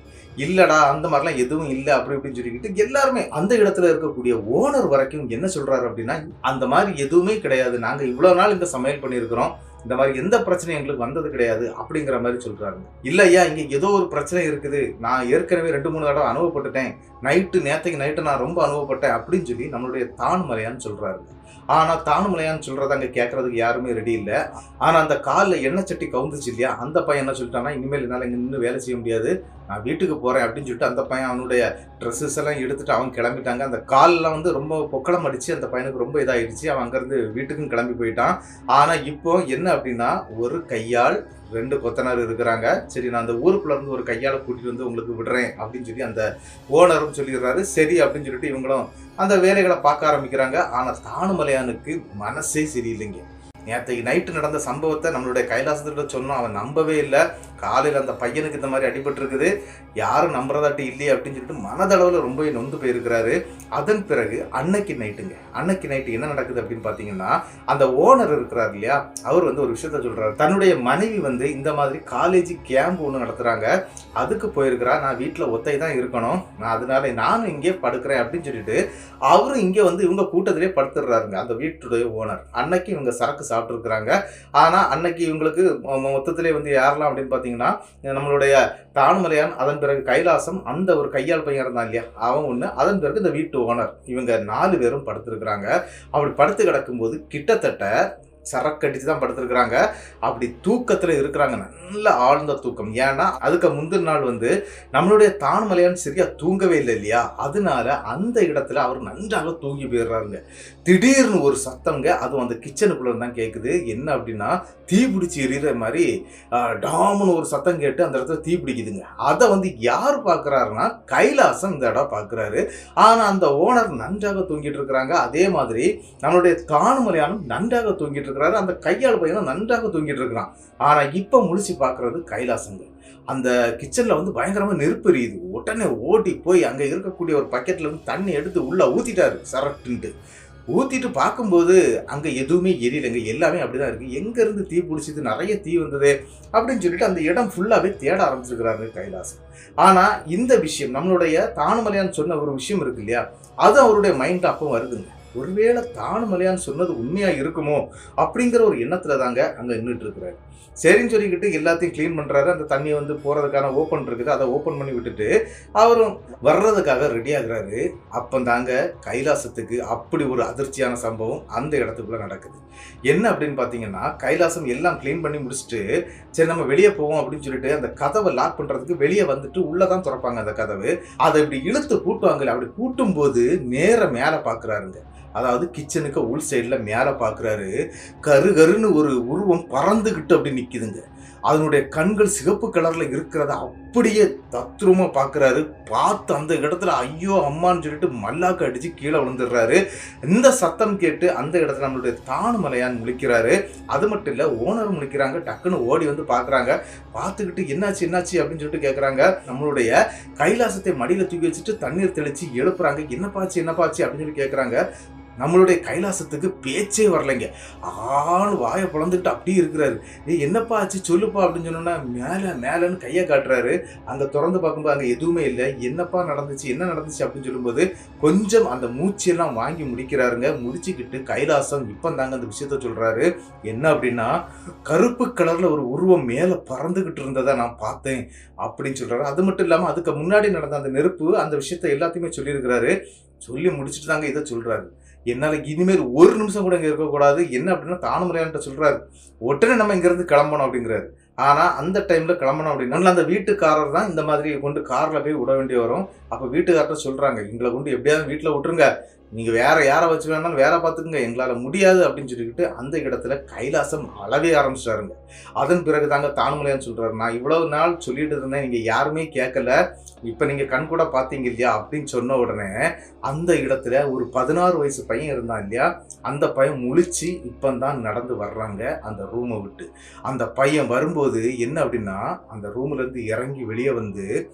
இல்லடா அந்த மாதிரிலாம் எதுவும் இல்லை அப்படி இப்படின்னு சொல்லிக்கிட்டு எல்லாருமே அந்த இடத்துல இருக்கக்கூடிய ஓனர் வரைக்கும் என்ன சொல்றாரு அப்படின்னா, அந்த மாதிரி எதுவுமே கிடையாது, நாங்க இவ்வளவு நாள் இந்த சமையல் பண்ணியிருக்கிறோம், இந்த மாதிரி எந்த பிரச்சனையும் எங்களுக்கு வந்தது கிடையாது அப்படிங்கிற மாதிரி சொல்றாங்க. இல்லையா, இங்க ஏதோ ஒரு பிரச்சனை இருக்குது, நான் ஏற்கனவே 2-3 தடவை அனுபவப்பட்டுட்டேன், நேற்றைக்கு நைட்டு நான் ரொம்ப அனுபவப்பட்டேன் அப்படின்னு சொல்லி நம்மளுடைய தானுமலையான்னு சொல்றாரு. ஆனா தானுமலையான்னு சொல்றத அங்க கேட்கறதுக்கு யாருமே ரெடி இல்லை. ஆனா அந்த காலில் எண்ணெய் சட்டி கவுந்துச்சு இல்லையா, அந்த பையன் என்ன சொல்லிட்டான்னா, இனிமேல் என்னால் இங்க நின்று வேலை செய்ய முடியாது, நான் வீட்டுக்கு போறேன் அப்படின்னு சொல்லிட்டு அந்த பையன் அவனுடைய ட்ரெஸ்ஸஸ் எல்லாம் எடுத்துட்டு அவன் கிளம்பிட்டாங்க. அந்த காலெல்லாம் ரொம்ப பொக்களம் அடிச்சு அந்த பையனுக்கு ரொம்ப இதாயிடுச்சு. அவன் அங்கிருந்து வீட்டுக்கும் கிளம்பி போயிட்டான். ஆனா இப்போ என்ன அப்படின்னா, ஒரு கையால் 2 கொத்தனார் இருக்கிறாங்க. சரி, நான் அந்த ஊருக்குள்ள இருந்து ஒரு கையால கூட்டிட்டு உங்களுக்கு விடுறேன் அப்படின்னு சொல்லி அந்த ஓனரும் சொல்லிடுறாரு. சரி அப்படின்னு சொல்லிட்டு இவங்களும் அந்த வேலைகளை பார்க்க ஆரம்பிக்கிறாங்க. ஆனா தானுமலையானுக்கு மனசே சரியில்லைங்க. நேற்றைக்கு நைட்டு நடந்த சம்பவத்தை நம்மளுடைய கைலாசத்துல சொன்னோம், அவன் நம்பவே இல்லை. காலையில் அந்த பையனுக்கு இந்த மாதிரி அடிபட்டு இருக்குது, யாரும் நம்புறதாட்டி இல்லையே அப்படின்னு சொல்லிட்டு மனதளவில் ரொம்ப நொந்து போயிருக்கிறாரு. அதன் பிறகு அன்னைக்கு நைட்டு என்ன நடக்குது அப்படின்னு பார்த்தீங்கன்னா, அந்த ஓனர் இருக்கிறார் இல்லையா, அவர் ஒரு விஷயத்த சொல்றாரு. தன்னுடைய மனைவி இந்த மாதிரி காலேஜ் கேம்ப் ஒன்று நடத்துறாங்க, அதுக்கு போயிருக்கிறா. நான் வீட்டில் ஒத்தை தான் இருக்கணும், நான் அதனால நானும் இங்கே படுக்கிறேன் அப்படின்னு சொல்லிட்டு அவரும் இங்கே இவங்க கூட்டத்திலே படுத்துடுறாருங்க அந்த வீட்டுடைய ஓனர். அன்னைக்கு இவங்க சரக்கு சாப்பிட்டு இருக்கிறாங்க. ஆனா அன்னைக்கு இவங்களுக்கு மொத்தத்திலே யாரெல்லாம் அப்படின்னு பாத்தீங்கன்னா, நம்மளுடைய தானுமலையான், அதன் பிறகு கைலாசம், அந்த ஒரு கையால் பையன் இருந்தான் இல்லையா அவன் ஒண்ணு, அதன் பிறகு இந்த வீட்டு ஓனர், இவங்க 4 பேரும் படுத்திருக்கிறாங்க. அப்படி படுத்து கிடக்கும்போது கிட்டத்தட்ட சரக்கு அடிச்சு தான் படுத்திருக்கிறாங்க. அப்படி தூக்கத்துல இருக்கிறாங்க, நல்ல ஆழ்ந்த தூக்கம். ஏன்னா அதுக்கு முந்தின நாள் வந்து நம்மளுடைய தானுமலையான் சரியா தூங்கவே இல்லை இல்லையா, அதனால அந்த இடத்துல அவர் நன்றாக தூங்கி போயிடுறாருங்க. திடீர்னு ஒரு சத்தம்ங்க, அதுவும் அந்த கிச்சனுக்குள்ள தான் கேட்குது. என்ன அப்படின்னா, தீ பிடிச்சி எரியிற மாதிரி டாமுன்னு ஒரு சத்தம் கேட்டு அந்த இடத்துல தீ பிடிக்குதுங்க. அதை வந்து யார் பார்க்குறாருன்னா கைலாசம் இந்த இடம் பார்க்குறாரு. ஆனால் அந்த ஓனர் நன்றாக தூங்கிட்டு இருக்கிறாங்க. அதே மாதிரி நம்மளுடைய தானுமலையானும் நன்றாக தூங்கிட்டு இருக்கிறாரு. அந்த கையாள் பையனும் நன்றாக தூங்கிட்டு இருக்கிறான். ஆனால் இப்போ முழிச்சு பார்க்கறது கைலாசங்க. அந்த கிச்சனில் வந்து பயங்கரமாக நெருப்பு எரியுது. உடனே ஓடி போய் அங்கே இருக்கக்கூடிய ஒரு பக்கெட்டில் இருந்து தண்ணி எடுத்து உள்ளே ஊற்றிட்டாரு சரட்டுன்ட்டு. ஊற்றிட்டு பார்க்கும்போது அங்கே எதுவுமே எரியலைங்க, எல்லாமே அப்படிதான் இருக்குது. எங்கேருந்து தீ பிடிச்சிது, நிறைய தீ வந்தது அப்படின்னு சொல்லிட்டு அந்த இடம் ஃபுல்லாகவே தேட ஆரம்பிச்சிருக்கிறாரு கைலாசம். ஆனால் இந்த விஷயம் நம்மளுடைய தானுமலையான் சொன்ன ஒரு விஷயம் இருக்கு இல்லையா, அது அவருடைய மைண்டில் அப்போ வருதுங்க. ஒருவேளை தானுமலையான் சொன்னது உண்மையாக இருக்குமோ அப்படிங்கிற ஒரு எண்ணத்தில் தாங்க அங்கே நின்றுட்டு இருக்கிறாரு. சரின்னு சொல்லிக்கிட்டு எல்லாத்தையும் க்ளீன் பண்ணுறாரு. அந்த தண்ணி வந்து போகிறதுக்கான ஓப்பன் இருக்குது, அதை ஓப்பன் பண்ணி விட்டுட்டு அவரும் வர்றதுக்காக ரெடி ஆகுறாரு. அப்போ தாங்க கைலாசத்துக்கு அப்படி ஒரு அதிர்ச்சியான சம்பவம் அந்த இடத்துக்குள்ளே நடக்குது. என்ன அப்படின்னு பார்த்தீங்கன்னா, கைலாசம் எல்லாம் க்ளீன் பண்ணி முடிச்சுட்டு சரி நம்ம வெளியே போவோம் அப்படின்னு சொல்லிட்டு அந்த கதவை லாக் பண்ணுறதுக்கு வெளியே வந்துட்டு உள்ளே தான் திறப்பாங்க அந்த கதவு. அதை இப்படி இழுத்து பூட்டுவாங்கல்ல, அப்படி பூட்டும் போது நேர மேலே பார்க்குறாருங்க. அதாவது கிச்சனுக்கு உள் சைடில் மேலே பார்க்குறாரு. கருன்னு ஒரு உருவம் பறந்துக்கிட்டு அப்படி நிற்கிதுங்க. அதனுடைய கண்கள் சிகப்பு கலரில் இருக்கிறத அப்படியே தத்ரூமா பார்க்குறாரு. பார்த்து அந்த இடத்துல ஐயோ அம்மான்னு சொல்லிட்டு மல்லாக்க அடித்து கீழே விழுந்துடுறாரு. இந்த சத்தம் கேட்டு அந்த இடத்துல நம்மளுடைய தானுமலையான் முழிக்கிறாரு. அது மட்டும் இல்லை, ஓனர் முழிக்கிறாங்க. டக்குன்னு ஓடி வந்து பார்க்குறாங்க. பார்த்துக்கிட்டு என்னாச்சு அப்படின்னு சொல்லிட்டு கேட்குறாங்க. நம்மளுடைய கைலாசத்தை மடியில் தூக்கி வச்சுட்டு தண்ணீர் தெளித்து எழுப்புறாங்க. என்னப்பாச்சு அப்படின்னு சொல்லி கேட்குறாங்க. நம்மளுடைய கைலாசத்துக்கு பேச்சே வரலைங்க. ஆள் வாயை பிளந்துக்கிட்டு அப்படியே இருக்கிறாரு. என்னப்பா ஆச்சு சொல்லுப்பா அப்படின்னு சொன்னோன்னா மேலேன்னு கையை காட்டுறாரு. அங்கே திறந்து பார்க்கும்போது அங்கே எதுவுமே இல்லை. என்ன நடந்துச்சு அப்படின்னு சொல்லும்போது கொஞ்சம் அந்த மூச்செல்லாம் வாங்கி முடிக்கிறாருங்க. முடிச்சுக்கிட்டு கைலாசம் இப்போ தாங்க அந்த விஷயத்த சொல்கிறாரு. என்ன அப்படின்னா, கருப்பு கலரில் ஒரு உருவம் மேலே பறந்துக்கிட்டு இருந்ததை நான் பார்த்தேன் அப்படின்னு சொல்கிறாரு. அது மட்டும் இல்லாமல் அதுக்கு முன்னாடி நடந்த அந்த நெருப்பு அந்த விஷயத்த எல்லாத்தையுமே சொல்லியிருக்கிறாரு. சொல்லி முடிச்சுட்டு தாங்க இதை சொல்கிறாரு. என்னால் இனிமேல் ஒரு நிமிஷம் கூட இங்கே இருக்கக்கூடாது. என்ன அப்படின்னா தானுமலையான்ட்ட சொல்கிறாரு, உடனே நம்ம இங்கேருந்து கிளம்பணும் அப்படிங்கிறாரு. ஆனால் அந்த டைமில் கிளம்பணும் அப்படின்னா அந்த வீட்டுக்காரர் தான் இந்த மாதிரி கொண்டு காரில் போய் விட வேண்டி வரும். அப்போ வீட்டுக்காரர்கிட்ட சொல்கிறாங்க, எங்களை கொண்டு எப்படியாவது வீட்டில் விட்டுருங்க, நீங்கள் வேறு யாரை வச்சு வேணாலும் வேற பார்த்துக்குங்க, எங்களால் முடியாது அப்படின்னு சொல்லிக்கிட்டு அந்த இடத்துல கைலாசம் அளவே ஆரம்பிச்சிட்டாருங்க. அதன் பிறகு தாங்க தானுமலையான்னு சொல்கிறாரு, நான் இவ்வளவு நாள் சொல்லிட்டு இருந்தேன், நீங்கள் யாருமே கேட்கல, இப்போ நீங்கள் கண் கூட பார்த்தீங்க இல்லையா அப்படின்னு சொன்ன உடனே அந்த இடத்துல ஒரு 16 வயசு பையன் இருந்தான் இல்லையா, அந்த பையன் முழிச்சு இப்போ தான் நடந்து வர்றாங்க அந்த ரூமை விட்டு. அந்த பையன் வரும்போது என்ன அப்படின்னா, அந்த ரூம்லேருந்து இறங்கி வெளியே வந்து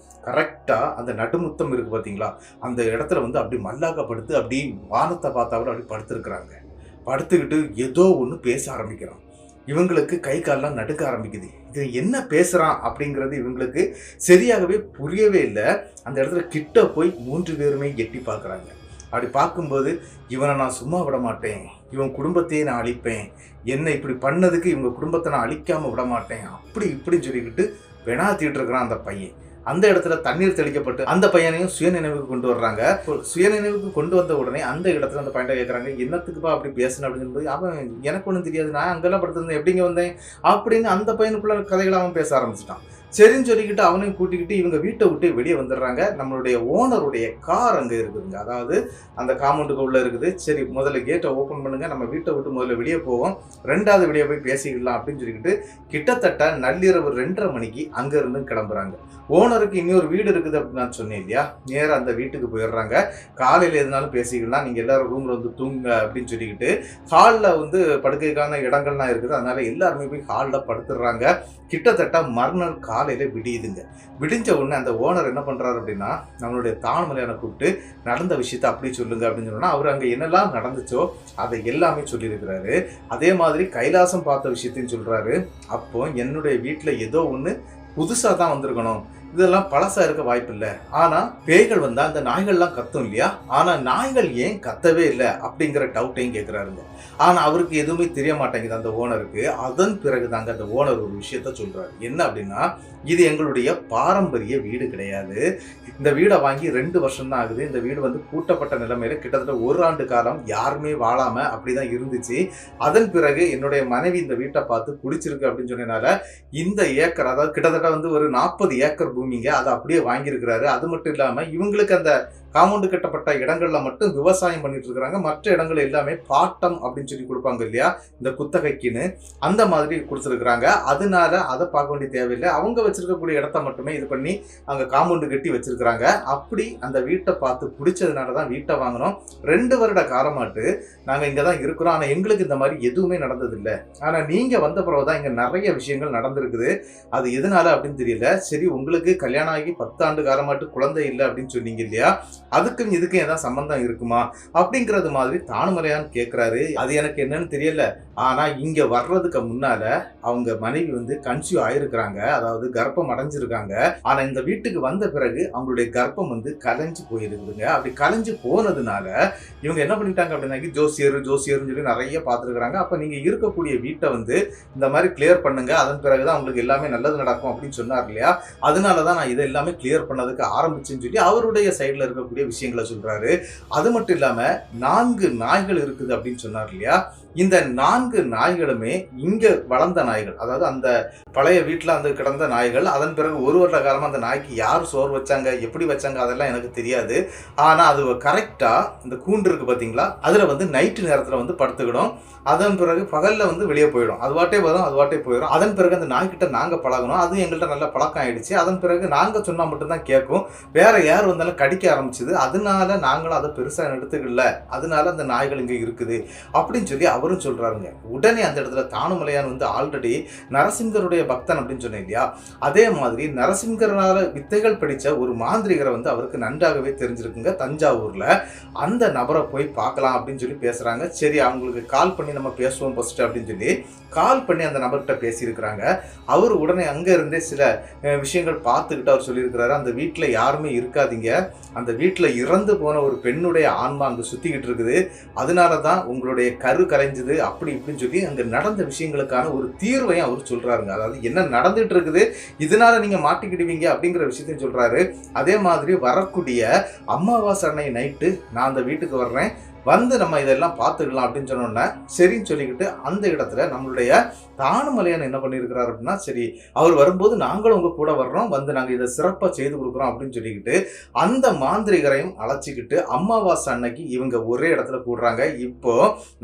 கரெக்டாக அந்த நடுமுத்தம் இருக்குது பார்த்தீங்களா, அந்த இடத்துல வந்து அப்படி மல்லாக்கப்படுத்து அப்படி வானத்தை பார்த்தாவோட அப்படி படுத்துருக்குறாங்க. படுத்துக்கிட்டு ஏதோ ஒன்று பேச ஆரம்பிக்கிறான். இவங்களுக்கு கை காலெலாம் நடுக்க ஆரம்பிக்குது. இது என்ன பேசுகிறான் அப்படிங்கிறது இவங்களுக்கு சரியாகவே புரியவே இல்லை. அந்த இடத்துல கிட்ட போய் 3 பேருமே எட்டி பார்க்குறாங்க. அப்படி பார்க்கும்போது, இவனை நான் சும்மா விட மாட்டேன், இவன் குடும்பத்தையே நான் அழிப்பேன், என்னை இப்படி பண்ணதுக்கு இவங்க குடும்பத்தை நான் அழிக்காமல் விட மாட்டேன் அப்படி இப்படின்னு சொல்லிக்கிட்டு பெணாத்திட்டு இருக்கிறான் அந்த பையன். அந்த இடத்துல தண்ணீர் தெளிக்கப்பட்டு அந்த பையனையும் சுயநினைவுக்கு கொண்டு வர்றாங்க. சுயநினைவுக்கு கொண்டு வந்த உடனே அந்த இடத்துல அந்த பையனை கேட்குறாங்க, என்னத்துக்குப்பா அப்படி பேசணும் அப்படின்னு சொல்லும்போது, அவன் எனக்கு ஒன்றும் தெரியாது, நான் அங்கெல்லாம் படுத்திருந்தேன், எப்படிங்க வந்தேன் அப்படின்னு அந்த பையனுக்குள்ள கதைகளை அவன் பேச ஆரம்பிச்சிட்டான். சரின்னு சொல்லிக்கிட்டு அவனையும் கூட்டிக்கிட்டு இவங்க வீட்டை விட்டு வெளியே வந்துடுறாங்க. நம்மளுடைய ஓனருடைய கார் அங்கே இருக்குதுங்க, அதாவது அந்த காம்பவுண்டுக்கு உள்ளே இருக்குது. சரி முதல்ல கேட்டை ஓப்பன் பண்ணுங்க, நம்ம வீட்டை விட்டு முதல்ல வெளியே போவோம், 2வது வெளியே போய் பேசிக்கலாம் அப்படின்னு சொல்லிக்கிட்டு கிட்டத்தட்ட நள்ளிரவு 2:30 மணிக்கு அங்கேருந்து கிளம்புறாங்க. ஓனருக்கு இன்னொரு வீடு இருக்குது அப்படின்னு நான் சொன்னேன் இல்லையா, நேராக அந்த வீட்டுக்கு போயிடுறாங்க. காலையில் எதுனாலும் பேசிக்கலாம், நீங்கள் எல்லாரும் ரூமில் வந்து தூங்க அப்படின்னு சொல்லிக்கிட்டு ஹாலில் வந்து படுக்கைக்கான இடங்கள்லாம் இருக்குது, அதனால எல்லாருமே போய் ஹாலில் படுத்துடுறாங்க. கிட்டத்தட்ட மறுநாள் காலையில் விடியுதுங்க. விடிஞ்ச உடனே அந்த ஓனர் என்ன பண்ணுறாரு அப்படின்னா, நம்மளுடைய தானுமலையானை கூப்பிட்டு நடந்த விஷயத்தை அப்படி சொல்லுங்க அப்படின்னு சொன்னால் அவர் அங்கே என்னெல்லாம் நடந்துச்சோ அதை எல்லாமே சொல்லியிருக்கிறாரு. அதே மாதிரி கைலாசம் பார்த்த விஷயத்தையும் சொல்கிறாரு. அப்போ என்னுடைய வீட்டில் ஏதோ ஒன்று புதுசாக தான் வந்திருக்கணும், இதெல்லாம் பழசா இருக்க வாய்ப்பு இல்லை. ஆனா பேய்கள் வந்தா அந்த நாய்கள்லாம் கத்தும் இல்லையா, ஆனா நாய்கள் ஏன் கத்தவே இல்லை அப்படிங்கிற டவுட்டையும் கேட்கிறாருங்க. ஆனா அவருக்கு எதுவுமே தெரிய மாட்டேங்குது அந்த ஓனருக்கு. அதன் பிறகுதாங்க அந்த ஓனர் ஒரு விஷயத்த சொல்றாரு. என்ன அப்படின்னா, இது எங்களுடைய பாரம்பரிய வீடு கிடையாது. இந்த வீடை வாங்கி 2 வருஷம் தான் ஆகுது. இந்த வீடு வந்து பூட்டப்பட்ட நிலைமையில கிட்டத்தட்ட 1 ஆண்டு காலம் யாருமே வாழாம அப்படிதான் இருந்துச்சு. அதன் பிறகு என்னுடைய மனைவி இந்த வீட்டை பார்த்து பிடிச்சிருக்கு அப்படின்னு சொன்னதுனால இந்த ஏக்கர், அதாவது கிட்டத்தட்ட வந்து ஒரு 40 ஏக்கர் பூமிங்க, அதை அப்படியே வாங்கியிருக்கிறாரு. அது மட்டும் இல்லாம இவங்களுக்கு அந்த காம்பவுண்டு கட்டப்பட்ட இடங்கள்ல மட்டும் விவசாயம் பண்ணிட்டு இருக்காங்க. மற்ற இடங்கள் எல்லாமே பாட்டம் அப்படின்னு சொல்லி கொடுப்பாங்க இல்லையா, இந்த குத்தகைக்குன்னு, அந்த மாதிரி கொடுத்துருக்குறாங்க. அதனால அதை பார்க்க வேண்டிய தேவையில்லை. அவங்க வச்சிருக்கக்கூடிய இடத்த மட்டுமே இது பண்ணி அங்க காம்பவுண்டு கட்டி வச்சிருக்கிறாங்க. அப்படி அந்த வீட்டை பார்த்து பிடிச்சதுனாலதான் வீட்டை வாங்கினோம். 2 வருட காலமாட்டு நாங்க இங்கதான் இருக்கிறோம். ஆனா எங்களுக்கு இந்த மாதிரி எதுவுமே நடந்ததில்லை. ஆனா நீங்க வந்த பிறகுதான் இங்க நிறைய விஷயங்கள் நடந்திருக்குது. அது எதனால அப்படின்னு தெரியல. சரி, உங்களுக்கு கல்யாணம் ஆகி 10 ஆண்டு காலமாட்டு குழந்தை இல்லை அப்படின்னு சொன்னீங்க இல்லையா, அதுக்கும் இதுக்கும் ஏதாவது சம்பந்தம் இருக்குமா அப்படிங்கறது மாதிரி தானுமலையான் கேட்கிறாரு. அது எனக்கு என்னன்னு தெரியல. ஆனா இங்க வர்றதுக்கு முன்னால அவங்க மனைவி வந்து கன்சீவ் ஆயிருக்கிறாங்க, அதாவது கர்ப்பம் அடைஞ்சிருக்காங்க. ஆனா இந்த வீட்டுக்கு வந்த பிறகு அவங்களுடைய கர்ப்பம் வந்து கலைஞ்சு போயிருக்குதுங்க. அப்படி கலைஞ்சு போனதுனால இவங்க என்ன பண்ணிட்டாங்க அப்படின்னா, ஜோசியர்னு சொல்லி நிறைய பார்த்துருக்காங்க. அப்ப நீங்க இருக்கக்கூடிய வீட்டை வந்து இந்த மாதிரி கிளியர் பண்ணுங்க, அதன் பிறகுதான் உங்களுக்கு எல்லாமே நல்லது நடக்கும் அப்படின்னு சொன்னார் இல்லையா. அதனாலதான் நான் இதை எல்லாமே கிளியர் பண்ணதுக்கு ஆரம்பிச்சுன்னு சொல்லி அவருடைய சைட்ல இருக்கக்கூடிய விஷயங்களை சொல்றாரு. அது மட்டும் இல்லாம 4 நாய்கள் இருக்குது அப்படின்னு சொன்னார் இல்லையா. இந்த 4 நாய்களுமே இங்க வளர்ந்த நாய்கள், அதாவது அந்த பழைய வீட்டுல அந்த கிடந்த நாய்கள். அதன் பிறகு 1 வருட காலமா அந்த நாய்க்கு யார் சோறு வச்சாங்க, எப்படி வச்சாங்க, அதெல்லாம் எனக்கு தெரியாது. ஆனா அது கரெக்டா இந்த கூண்டு இருக்கு பாத்தீங்களா, அதுல வந்து நைட்டு நேரத்துல வந்து படுத்துக்கிடும். அதன் பிறகு பகல்ல வந்து வெளியே போயிடும். அது வாட்டே வரும், அது வாட்டே போயிடும். அதன் பிறகு அந்த நாய்கிட்ட நாங்க பழகணும். அது எங்கள்கிட்ட நல்ல பழக்கம் ஆயிடுச்சு. அதன் பிறகு நாங்க சொன்னா மட்டும்தான் கேட்கும். வேற யார் வந்தாலும் கடிக்க ஆரம்பிச்சது. அதனால நாங்களும் அதை பெருசா எடுத்துக்கல. அதனால அந்த நாய்கள் இங்க இருக்குது அப்படின்னு சொல்லி அவரும் சொல்றாருங்க. உடனே அந்த இடத்துல தானுமலையான் வந்து ஆல்ரெடி நரசிங்கருடைய பக்தன் அப்படின்னு சொன்னேன் இல்லையா, அதே மாதிரி நரசிங்கரால வித்தைகள் படிச்ச ஒரு மாந்திரிகரை வந்து அவருக்கு நன்றாகவே தெரிஞ்சிருக்குங்க தஞ்சாவூர்ல. அந்த நபரை போய் பார்க்கலாம் அப்படின்னு சொல்லி பேசுறாங்க. சரி, அவங்களுக்கு கால் பண்ணி நம்ம பேசுவோம் ஃபர்ஸ்ட் அப்படின்னு சொல்லி கால் பண்ணி அந்த நபர்கிட்ட பேசியிருக்கிறாங்க. அவர் உடனே அங்க இருந்தே சில விஷயங்கள் பார்த்துக்கிட்டு அவர் சொல்லியிருக்கிறாரு, அந்த வீட்டுல யாருமே இருக்காதீங்க, அந்த வீட்டுல இறந்து போன ஒரு பெண்ணுடைய ஆன்மா அங்க சுத்திக்கிட்டு இருக்குது, அதனாலதான் உங்களுடைய கரு கலைஞ்சது அப்படி இப்படின்னு சொல்லி அங்க நடந்த விஷயங்களுக்கான ஒரு தீர்வையும் அவர் சொல்றாருங்க. அதாவது என்ன நடந்துட்டு இருக்குது, இதனால நீங்க மாட்டிக்கிடுவீங்க அப்படிங்கிற விஷயத்தையும் சொல்றாரு. அதே மாதிரி வரக்கூடிய அமாவாசை அன்னை நைட்டு நான் அந்த வீட்டுக்கு வர்றேன், வந்து நம்ம இதெல்லாம் பார்த்துக்கலாம் அப்படின்னு சொன்னோன்னே சரின்னு சொல்லிக்கிட்டு அந்த இடத்துல நம்மளுடைய தானுமலையான் என்ன பண்ணியிருக்கிறாரு அப்படின்னா, சரி அவர் வரும்போது நாங்களும் உங்க கூட வர்றோம், வந்து நாங்கள் இதை சிறப்பாக செய்து கொடுக்குறோம் அப்படின்னு சொல்லிக்கிட்டு அந்த மாந்திரிகரையும் அழைச்சிக்கிட்டு அமாவாசை அன்னைக்கு இவங்க ஒரே இடத்துல கூடுறாங்க. இப்போ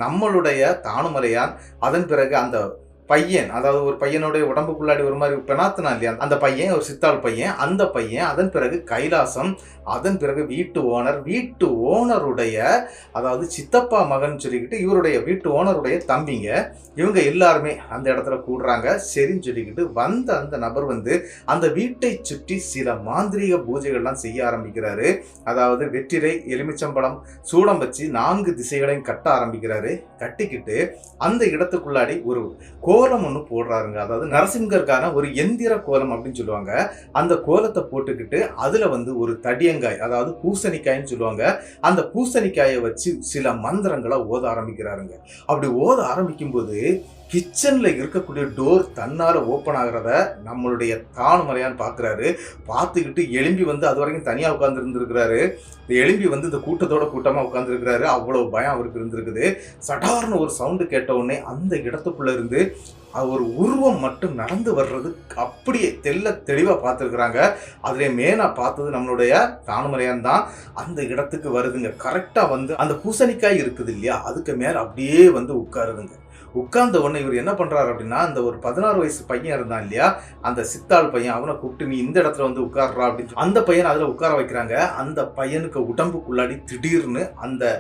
நம்மளுடைய தானுமலையான் அதன் பிறகு அந்த பையன், அதாவது ஒரு பையனுடைய உடம்புக்குள்ளாடி ஒரு மாதிரி பெணாத்தினா இல்லையா, அந்த பையன் ஒரு சித்தாள் பையன், அந்த பையன், அதன் பிறகு கைலாசம், அதன் பிறகு வீட்டு ஓனருடைய அதாவது சித்தப்பா மகன் சொல்லிக்கிட்டு இவருடைய வீட்டு ஓனருடைய தம்பிங்க, இவங்க எல்லாருமே அந்த இடத்துல கூடுறாங்க. சரின்னு சொல்லிக்கிட்டு வந்த அந்த நபர் வந்து அந்த வீட்டை சுற்றி சில மாந்திரீக பூஜைகள்லாம் செய்ய ஆரம்பிக்கிறாரு. அதாவது வெற்றிலை, எலுமிச்சம்பழம், சூடம் வச்சு 4 திசைகளையும் கட்ட ஆரம்பிக்கிறாரு. கட்டிக்கிட்டு அந்த இடத்துக்குள்ளாடி ஒரு கோலம் ஒன்று போடுறாருங்க. அதாவது நரசிங்கருக்கான ஒரு எந்திர கோலம் அப்படின்னு சொல்லுவாங்க. அந்த கோலத்தை போட்டுக்கிட்டு அதுல வந்து ஒரு தடியங்காய், அதாவது பூசணிக்காய்ன்னு சொல்லுவாங்க, அந்த பூசணிக்காயை வச்சு சில மந்திரங்களை ஓத ஆரம்பிக்கிறாருங்க. அப்படி ஓத ஆரம்பிக்கும் போது கிச்சன்ல இருக்கக்கூடிய டோர் தன்னால ஓப்பன் ஆகிறத நம்மளுடைய தானுமலையான் பார்க்குறாரு. பார்த்துக்கிட்டு எலும்பி வந்து அது வரைக்கும் தனியா உட்கார்ந்து இருந்திருக்கிறாரு. எலும்பி வந்து இந்த கூட்டத்தோட கூட்டமா உட்கார்ந்துருக்கிறாரு. அவ்வளவு பயம் அவருக்கு இருந்திருக்குது. சடார்னு ஒரு சவுண்டு கேட்ட உடனே அந்த இடத்துக்குள்ள இருந்து ஒரு உருவம் மட்டும் நடந்து வர்றது அப்படியே தெளிவா பார்த்துருக்குறாங்க. அதுல மேனா பார்த்தது நம்மளுடைய தானுமலையான் தான். அந்த இடத்துக்கு வருதுங்க. கரெக்டா வந்து அந்த பூசணிக்காய் இருக்குது இல்லையா, அதுக்கு மேல அப்படியே வந்து உட்காருதுங்க. உட்கார்ந்த உடனே இவர் என்ன பண்றாரு அப்படின்னா, அந்த ஒரு 16 வயசு பையன் இருந்தான் இல்லையா, அந்த சித்தாள் பையன், அவனை கூப்பிட்டு நீ இந்த இடத்துல வந்து உட்கார்றா அப்படின்னு அந்த பையனை அதுல உட்கார வைக்கிறாங்க. அந்த பையனுக்கு உடம்புக்குள்ளாடி திடீர்னு அந்த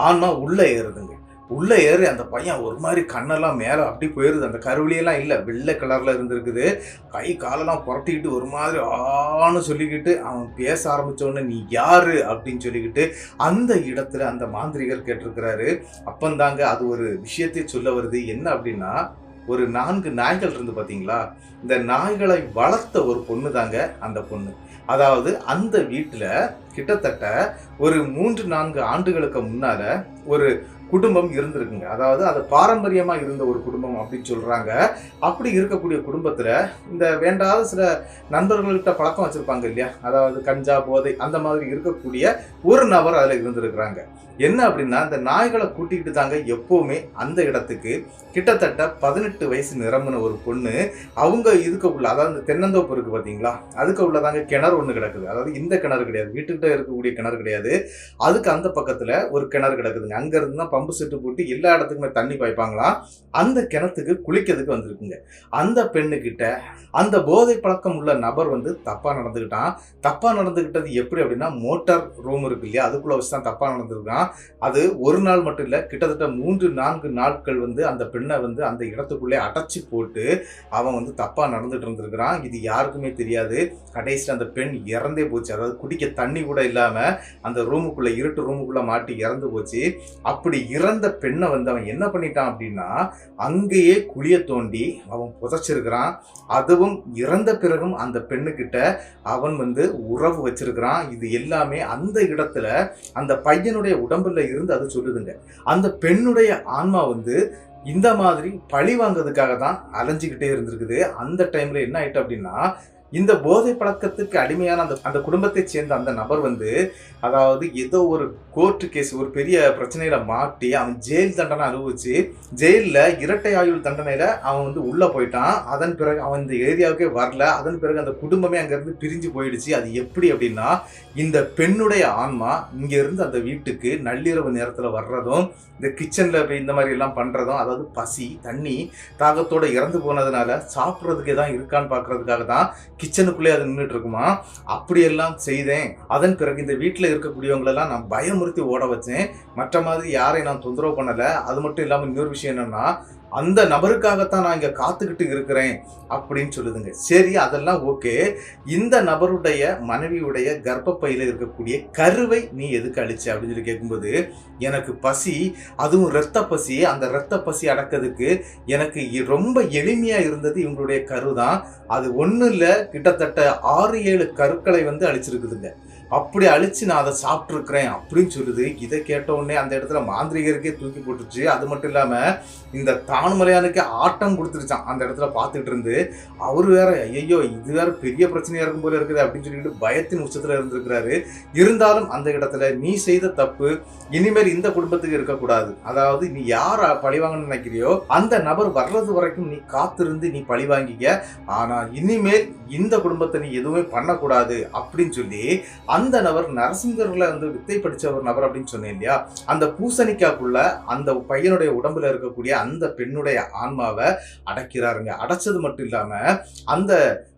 ஆன்மா உள்ள ஏறுதுங்க. உள்ள ஏறி அந்த பையன் ஒரு மாதிரி கண்ணெல்லாம் மேல அப்படி போயிருது. அந்த கருவிலியெல்லாம் இல்லை, வெள்ளை கலர்ல இருந்திருக்குது. கை காலெல்லாம் புரட்டிக்கிட்டு ஒரு மாதிரி ஆன்னு சொல்லிக்கிட்டு அவன் பேச ஆரம்பிச்ச உடனே நீ யாரு அப்படின்னு சொல்லிக்கிட்டு அந்த இடத்துல அந்த மாந்திரிகர் கேட்டிருக்கிறாரு. அப்பந்தாங்க அது ஒரு விஷயத்தை சொல்ல வருது. என்ன அப்படின்னா, ஒரு 4 நாய்கள் இருந்து பாத்தீங்களா, இந்த நாய்களை வளர்த்த ஒரு பொண்ணு தாங்க அந்த பொண்ணு. அதாவது அந்த வீட்டுல கிட்டத்தட்ட ஒரு 3-4 ஆண்டுகளுக்கு முன்னால ஒரு குடும்பம் இருந்திருக்குங்க. அதாவது அது பாரம்பரியமா இருந்த ஒரு குடும்பம் அப்படின்னு சொல்றாங்க. அப்படி இருக்கக்கூடிய குடும்பத்துல இந்த வேண்டாத சில நண்பர்கள்கிட்ட பழக்கம் வச்சிருப்பாங்க இல்லையா, அதாவது கஞ்சா போதை அந்த மாதிரி இருக்கக்கூடிய ஒரு நபர் அதுல இருந்திருக்கிறாங்க. என்ன அப்படின்னா, இந்த நாய்களை கூட்டிக்கிட்டு தாங்க எப்பவுமே அந்த இடத்துக்கு கிட்டத்தட்ட 18 வயசு நிரம்பின ஒரு பொண்ணு, அவங்க இதுக்கு உள்ள, அதாவது இந்த தென்னந்தோப்பு இருக்கு பாத்தீங்களா, அதுக்கு உள்ளதாங்க கிணறு ஒண்ணு கிடக்குது. அதாவது இந்த கிணறு கிடையாது, வீட்டுக்கிட்ட இருக்கக்கூடிய கிணறு கிடையாது, அதுக்கு அந்த பக்கத்துல ஒரு கிணறு கிடக்குதுங்க. அங்க இருந்து தான் பம்பு செட்டு போட்டு எல்லா இடத்துக்குமே தண்ணி பாய்ப்பாங்களாம். அந்த கிணத்துக்கு குளிக்கிறதுக்கு வந்திருக்குங்க. அந்த பெண்ணு கிட்ட அந்த போதை பழக்கம் உள்ள நபர் வந்து தப்பா நடந்துக்கிட்டான். தப்பா நடந்துகிட்டது எப்படி அப்படின்னா, மோட்டார் ரூம் இருக்கு இல்லையா, அதுக்குள்ள வச்சு தான் தப்பா நடந்துருக்கான். அது ஒரு நாள் மட்டும் இல்ல, கிட்டத்தட்ட 3-4 நாட்கள் வந்து அந்த பெண்ணை வந்து அந்த இடத்துக்குள்ளே அடைச்சி போட்டு அவன் வந்து தப்பா நடந்துட்டு இருந்திருக்கிறான். இது யாருக்குமே தெரியாது. கடைசியில் அந்த பெண் இறந்தே போச்சு. அதாவது குடிக்க தண்ணி கூட இல்லாம அந்த ரூமுக்குள்ள, இருட்டு ரூமுக்குள்ள மாட்டி இறந்து போச்சு. அப்படி இறந்த பெண்ணை வந்து அவன் என்ன பண்ணிட்டான் அப்படின்னா, அங்கேயே குழிய தோண்டி அவன் புதைச்சிருக்கிறான். அதுவும் இறந்த பிறகும் அந்த பெண்ணுகிட்ட அவன் வந்து உறவு வச்சிருக்கிறான். இது எல்லாமே அந்த இடத்துல அந்த பையனுடைய உடம்புல இருந்து அது சொல்லுதுங்க. அந்த பெண்ணுடைய ஆன்மா வந்து இந்த மாதிரி பழி வாங்குறதுக்காக தான் அலைஞ்சிக்கிட்டே இருந்திருக்குது. அந்த டைம்ல என்ன ஆயிட்டு அப்படின்னா, இந்த போதை பழக்கத்துக்கு அடிமையான அந்த குடும்பத்தை சேர்ந்த அந்த நபர் வந்து, அதாவது ஏதோ ஒரு கோர்ட்டு கேஸ், ஒரு பெரிய பிரச்சனையில மாட்டி அவன் ஜெயில் தண்டனை அனுபவிச்சு ஜெயிலில் இரட்டை ஆயுள் தண்டனையில அவன் வந்து உள்ள போயிட்டான். அதன் பிறகு அவன் இந்த ஏரியாவுக்கே வரல. அதன் பிறகு அந்த குடும்பமே அங்கிருந்து பிரிஞ்சு போயிடுச்சு. அது எப்படி அப்படின்னா, இந்த பெண்ணுடைய ஆன்மா இங்க இருந்து அந்த வீட்டுக்கு நள்ளிரவு நேரத்துல வர்றதும், இந்த கிச்சன்ல போய் இந்த மாதிரி எல்லாம் பண்றதும், அதாவது பசி தண்ணி தாகத்தோட இறந்து போனதுனால சாப்பிட்றதுக்கு ஏதாவது இருக்கான்னு பாக்குறதுக்காக தான் கிச்சனுக்குள்ளே அது நின்றுட்டு இருக்குமா. அப்படியெல்லாம் செய்தேன். அதன் பிறகு இந்த வீட்டில் இருக்கக்கூடியவங்களெல்லாம் நான் பயமுறுத்தி ஓட வச்சேன். மற்ற மாதிரி யாரையும் நான் தொந்தரவு பண்ணலை. அது மட்டும் இல்லாமல் இன்னொரு விஷயம் என்னன்னா, அந்த நபருக்காகத்தான் நான் இங்க காத்துக்கிட்டு இருக்கிறேன் அப்படின்னு சொல்லுதுங்க. சரி, அதெல்லாம் ஓகே. இந்த நபருடைய மனைவியுடைய கர்ப்பப்பையில இருக்கக்கூடிய கருவை நீ எதுக்கு அழிச்ச அப்படின்னு சொல்லி கேட்கும்போது, எனக்கு பசி, அதுவும் இரத்த பசி. அந்த இரத்த பசி அடக்கிறதுக்கு எனக்கு ரொம்ப எளிமையா இருந்தது இவங்களுடைய கரு தான். அது ஒன்றும் இல்லை, கிட்டத்தட்ட 6-7 கருக்களை வந்து அழிச்சிருக்குதுங்க. அப்படி அழிச்சு நான் அதை சாப்பிட்ருக்கிறேன் அப்படின்னு சொல்லுது. இதை கேட்ட உடனே அந்த இடத்துல மாந்திரிகருக்கே தூக்கி போட்டுருச்சு. அது மட்டும் இல்லாம இந்த தானுமலையானுக்கே ஆட்டம் கொடுத்துருச்சான். அந்த இடத்துல பார்த்துட்டு இருந்து அவரு வேற, ஐயோ இது வேற பெரிய பிரச்சனையா இருக்கும் போல இருக்குது அப்படின்னு சொல்லிட்டு பயத்தின் உச்சத்துல இருந்திருக்கிறாரு. இருந்தாலும் அந்த இடத்துல நீ செய்த தப்பு இனிமேல் இந்த குடும்பத்துக்கு இருக்கக்கூடாது. அதாவது நீ யார பழிவாங்கன்னு நினைக்கிறியோ அந்த நபர் வர்றது வரைக்கும் நீ காத்திருந்து நீ பழி வாங்கிக்க. ஆனா இனிமேல் இந்த குடும்பத்தை நீ எதுவுமே பண்ணக்கூடாது அப்படின்னு சொல்லி அந்த நபர் நரசிங்கர்ல வந்து வித்தை படிச்ச ஒரு நபர் அப்படின்னு சொன்னேன் இல்லையா, அந்த பூசணிக்காக்குள்ள அந்த பையனுடைய உடம்புல இருக்கக்கூடிய அந்த பெண்ணுடைய ஆன்மாவை அடைக்கிறாருங்க. அடைச்சது மட்டும் இல்லாம அந்த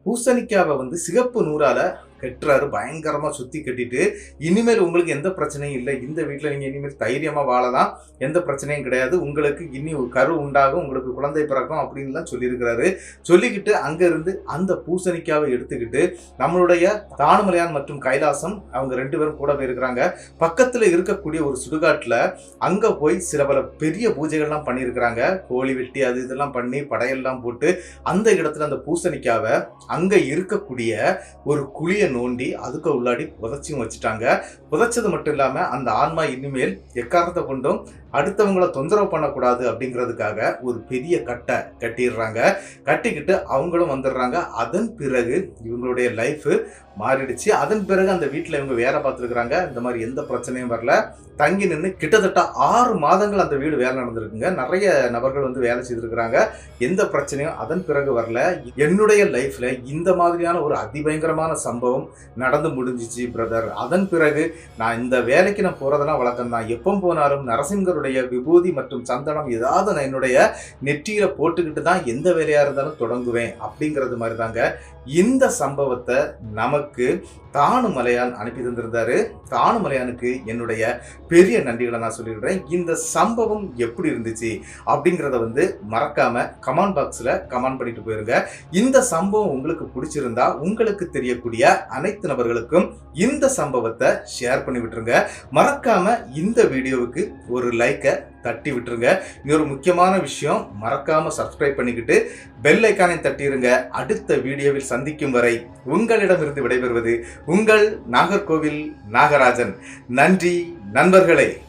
பூசணிக்காவை வந்து சிகப்பு நூறால கட்டுறாரு. பயங்கரமா சுத்தி கட்டிட்டு, இனிமேல் உங்களுக்கு எந்த பிரச்சனையும் இல்லை, இந்த வீட்டுல நீங்க இனிமேல் தைரியமா வாழலாம், எந்த பிரச்சனையும் கிடையாது, உங்களுக்கு இனி ஒரு கரு உண்டாகும், உங்களுக்கு குழந்தை பிறக்கும் அப்படின்லாம் சொல்லியிருக்கிறாரு. சொல்லிக்கிட்டு அங்க இருந்து அந்த பூசணிக்காவை எடுத்துக்கிட்டு நம்மளுடைய தானுமலையான் மற்றும் கைலாசம் அவங்க 2 பேரும் கூட போயிருக்கிறாங்க. பக்கத்துல இருக்கக்கூடிய ஒரு சுடுகாட்டுல அங்க போய் சில பல பெரிய பூஜைகள்லாம் பண்ணியிருக்கிறாங்க. கோழி வெட்டி அது இதெல்லாம் பண்ணி படையெல்லாம் போட்டு அந்த இடத்துல அந்த பூசணிக்காவை அங்க இருக்கக்கூடிய ஒரு குழிய நோண்டி அதுக்கு உள்ளாடி புதைச்சியும் வச்சுட்டாங்க. புதைச்சது மட்டும் இல்லாம அந்த ஆன்மா இனிமேல் எக்காரணத்தை கொண்டும் அடுத்தவங்களை தொந்தரவு பண்ணக்கூடாது அப்படிங்கிறதுக்காக ஒரு பெரிய கட்டை கட்டிடுறாங்க. கட்டிக்கிட்டு அவங்களும் வந்துடுறாங்க. அதன் பிறகு இவங்களுடைய லைஃப் மாறிடுச்சு. அதன் பிறகு அந்த வீட்டில் இவங்க வேலை பார்த்துருக்குறாங்க. இந்த மாதிரி எந்த பிரச்சனையும் வரல. தங்கி நின்று கிட்டத்தட்ட 6 மாதங்கள் அந்த வீடு வேலை நடந்திருக்குங்க. நிறைய நபர்கள் வந்து வேலை செய்திருக்கிறாங்க. எந்த பிரச்சனையும் அதன் பிறகு வரல. என்னுடைய லைஃப்ல இந்த மாதிரியான ஒரு அதிபயங்கரமான சம்பவம் நடந்து முடிஞ்சிச்சு பிரதர். அதன் பிறகு நான் இந்த வேலைக்கு நான் போறதெல்லாம் வழக்கம் தான். எப்போ போனாலும் நரசிங்கருடைய விபூதி மற்றும் சந்தனம் ஏதாவது நான் என்னுடைய நெற்றியில போட்டுக்கிட்டு தான் எந்த வேலையா இருந்தாலும் தொடங்குவேன் அப்படிங்கிறது மாதிரி தாங்க இந்த சம்பவத்தை நமக்கு தானுமலையான் அனுப்பி தந்திருந்தாரு. தானுமலையானுக்கு என்னுடைய பெரிய நன்றிகளை நான் சொல்லிடுறேன். இந்த சம்பவம் எப்படி இருந்துச்சு அப்படிங்கிறத வந்து மறக்காம கமெண்ட் பாக்ஸ்ல கமெண்ட் பண்ணிட்டு போயிருங்க. இந்த சம்பவம் உங்களுக்கு பிடிச்சிருந்தா உங்களுக்கு தெரியக்கூடிய அனைத்து நபர்களுக்கும் இந்த சம்பவத்தை ஷேர் பண்ணி விட்டுருங்க. மறக்காம இந்த வீடியோவுக்கு ஒரு லைக்கை தட்டி விட்டுருங்க. இன்னொரு முக்கியமான விஷயம், மறக்காம சப்ஸ்கிரைப் பண்ணிக்கிட்டு பெல் ஐக்கானை தட்டிருங்க. அடுத்த வீடியோவில் சந்திக்கும் வரை உங்களிடமிருந்து விடைபெறுவது உங்கள் நாகர்கோவில் நாகராஜன். நன்றி நண்பர்களே.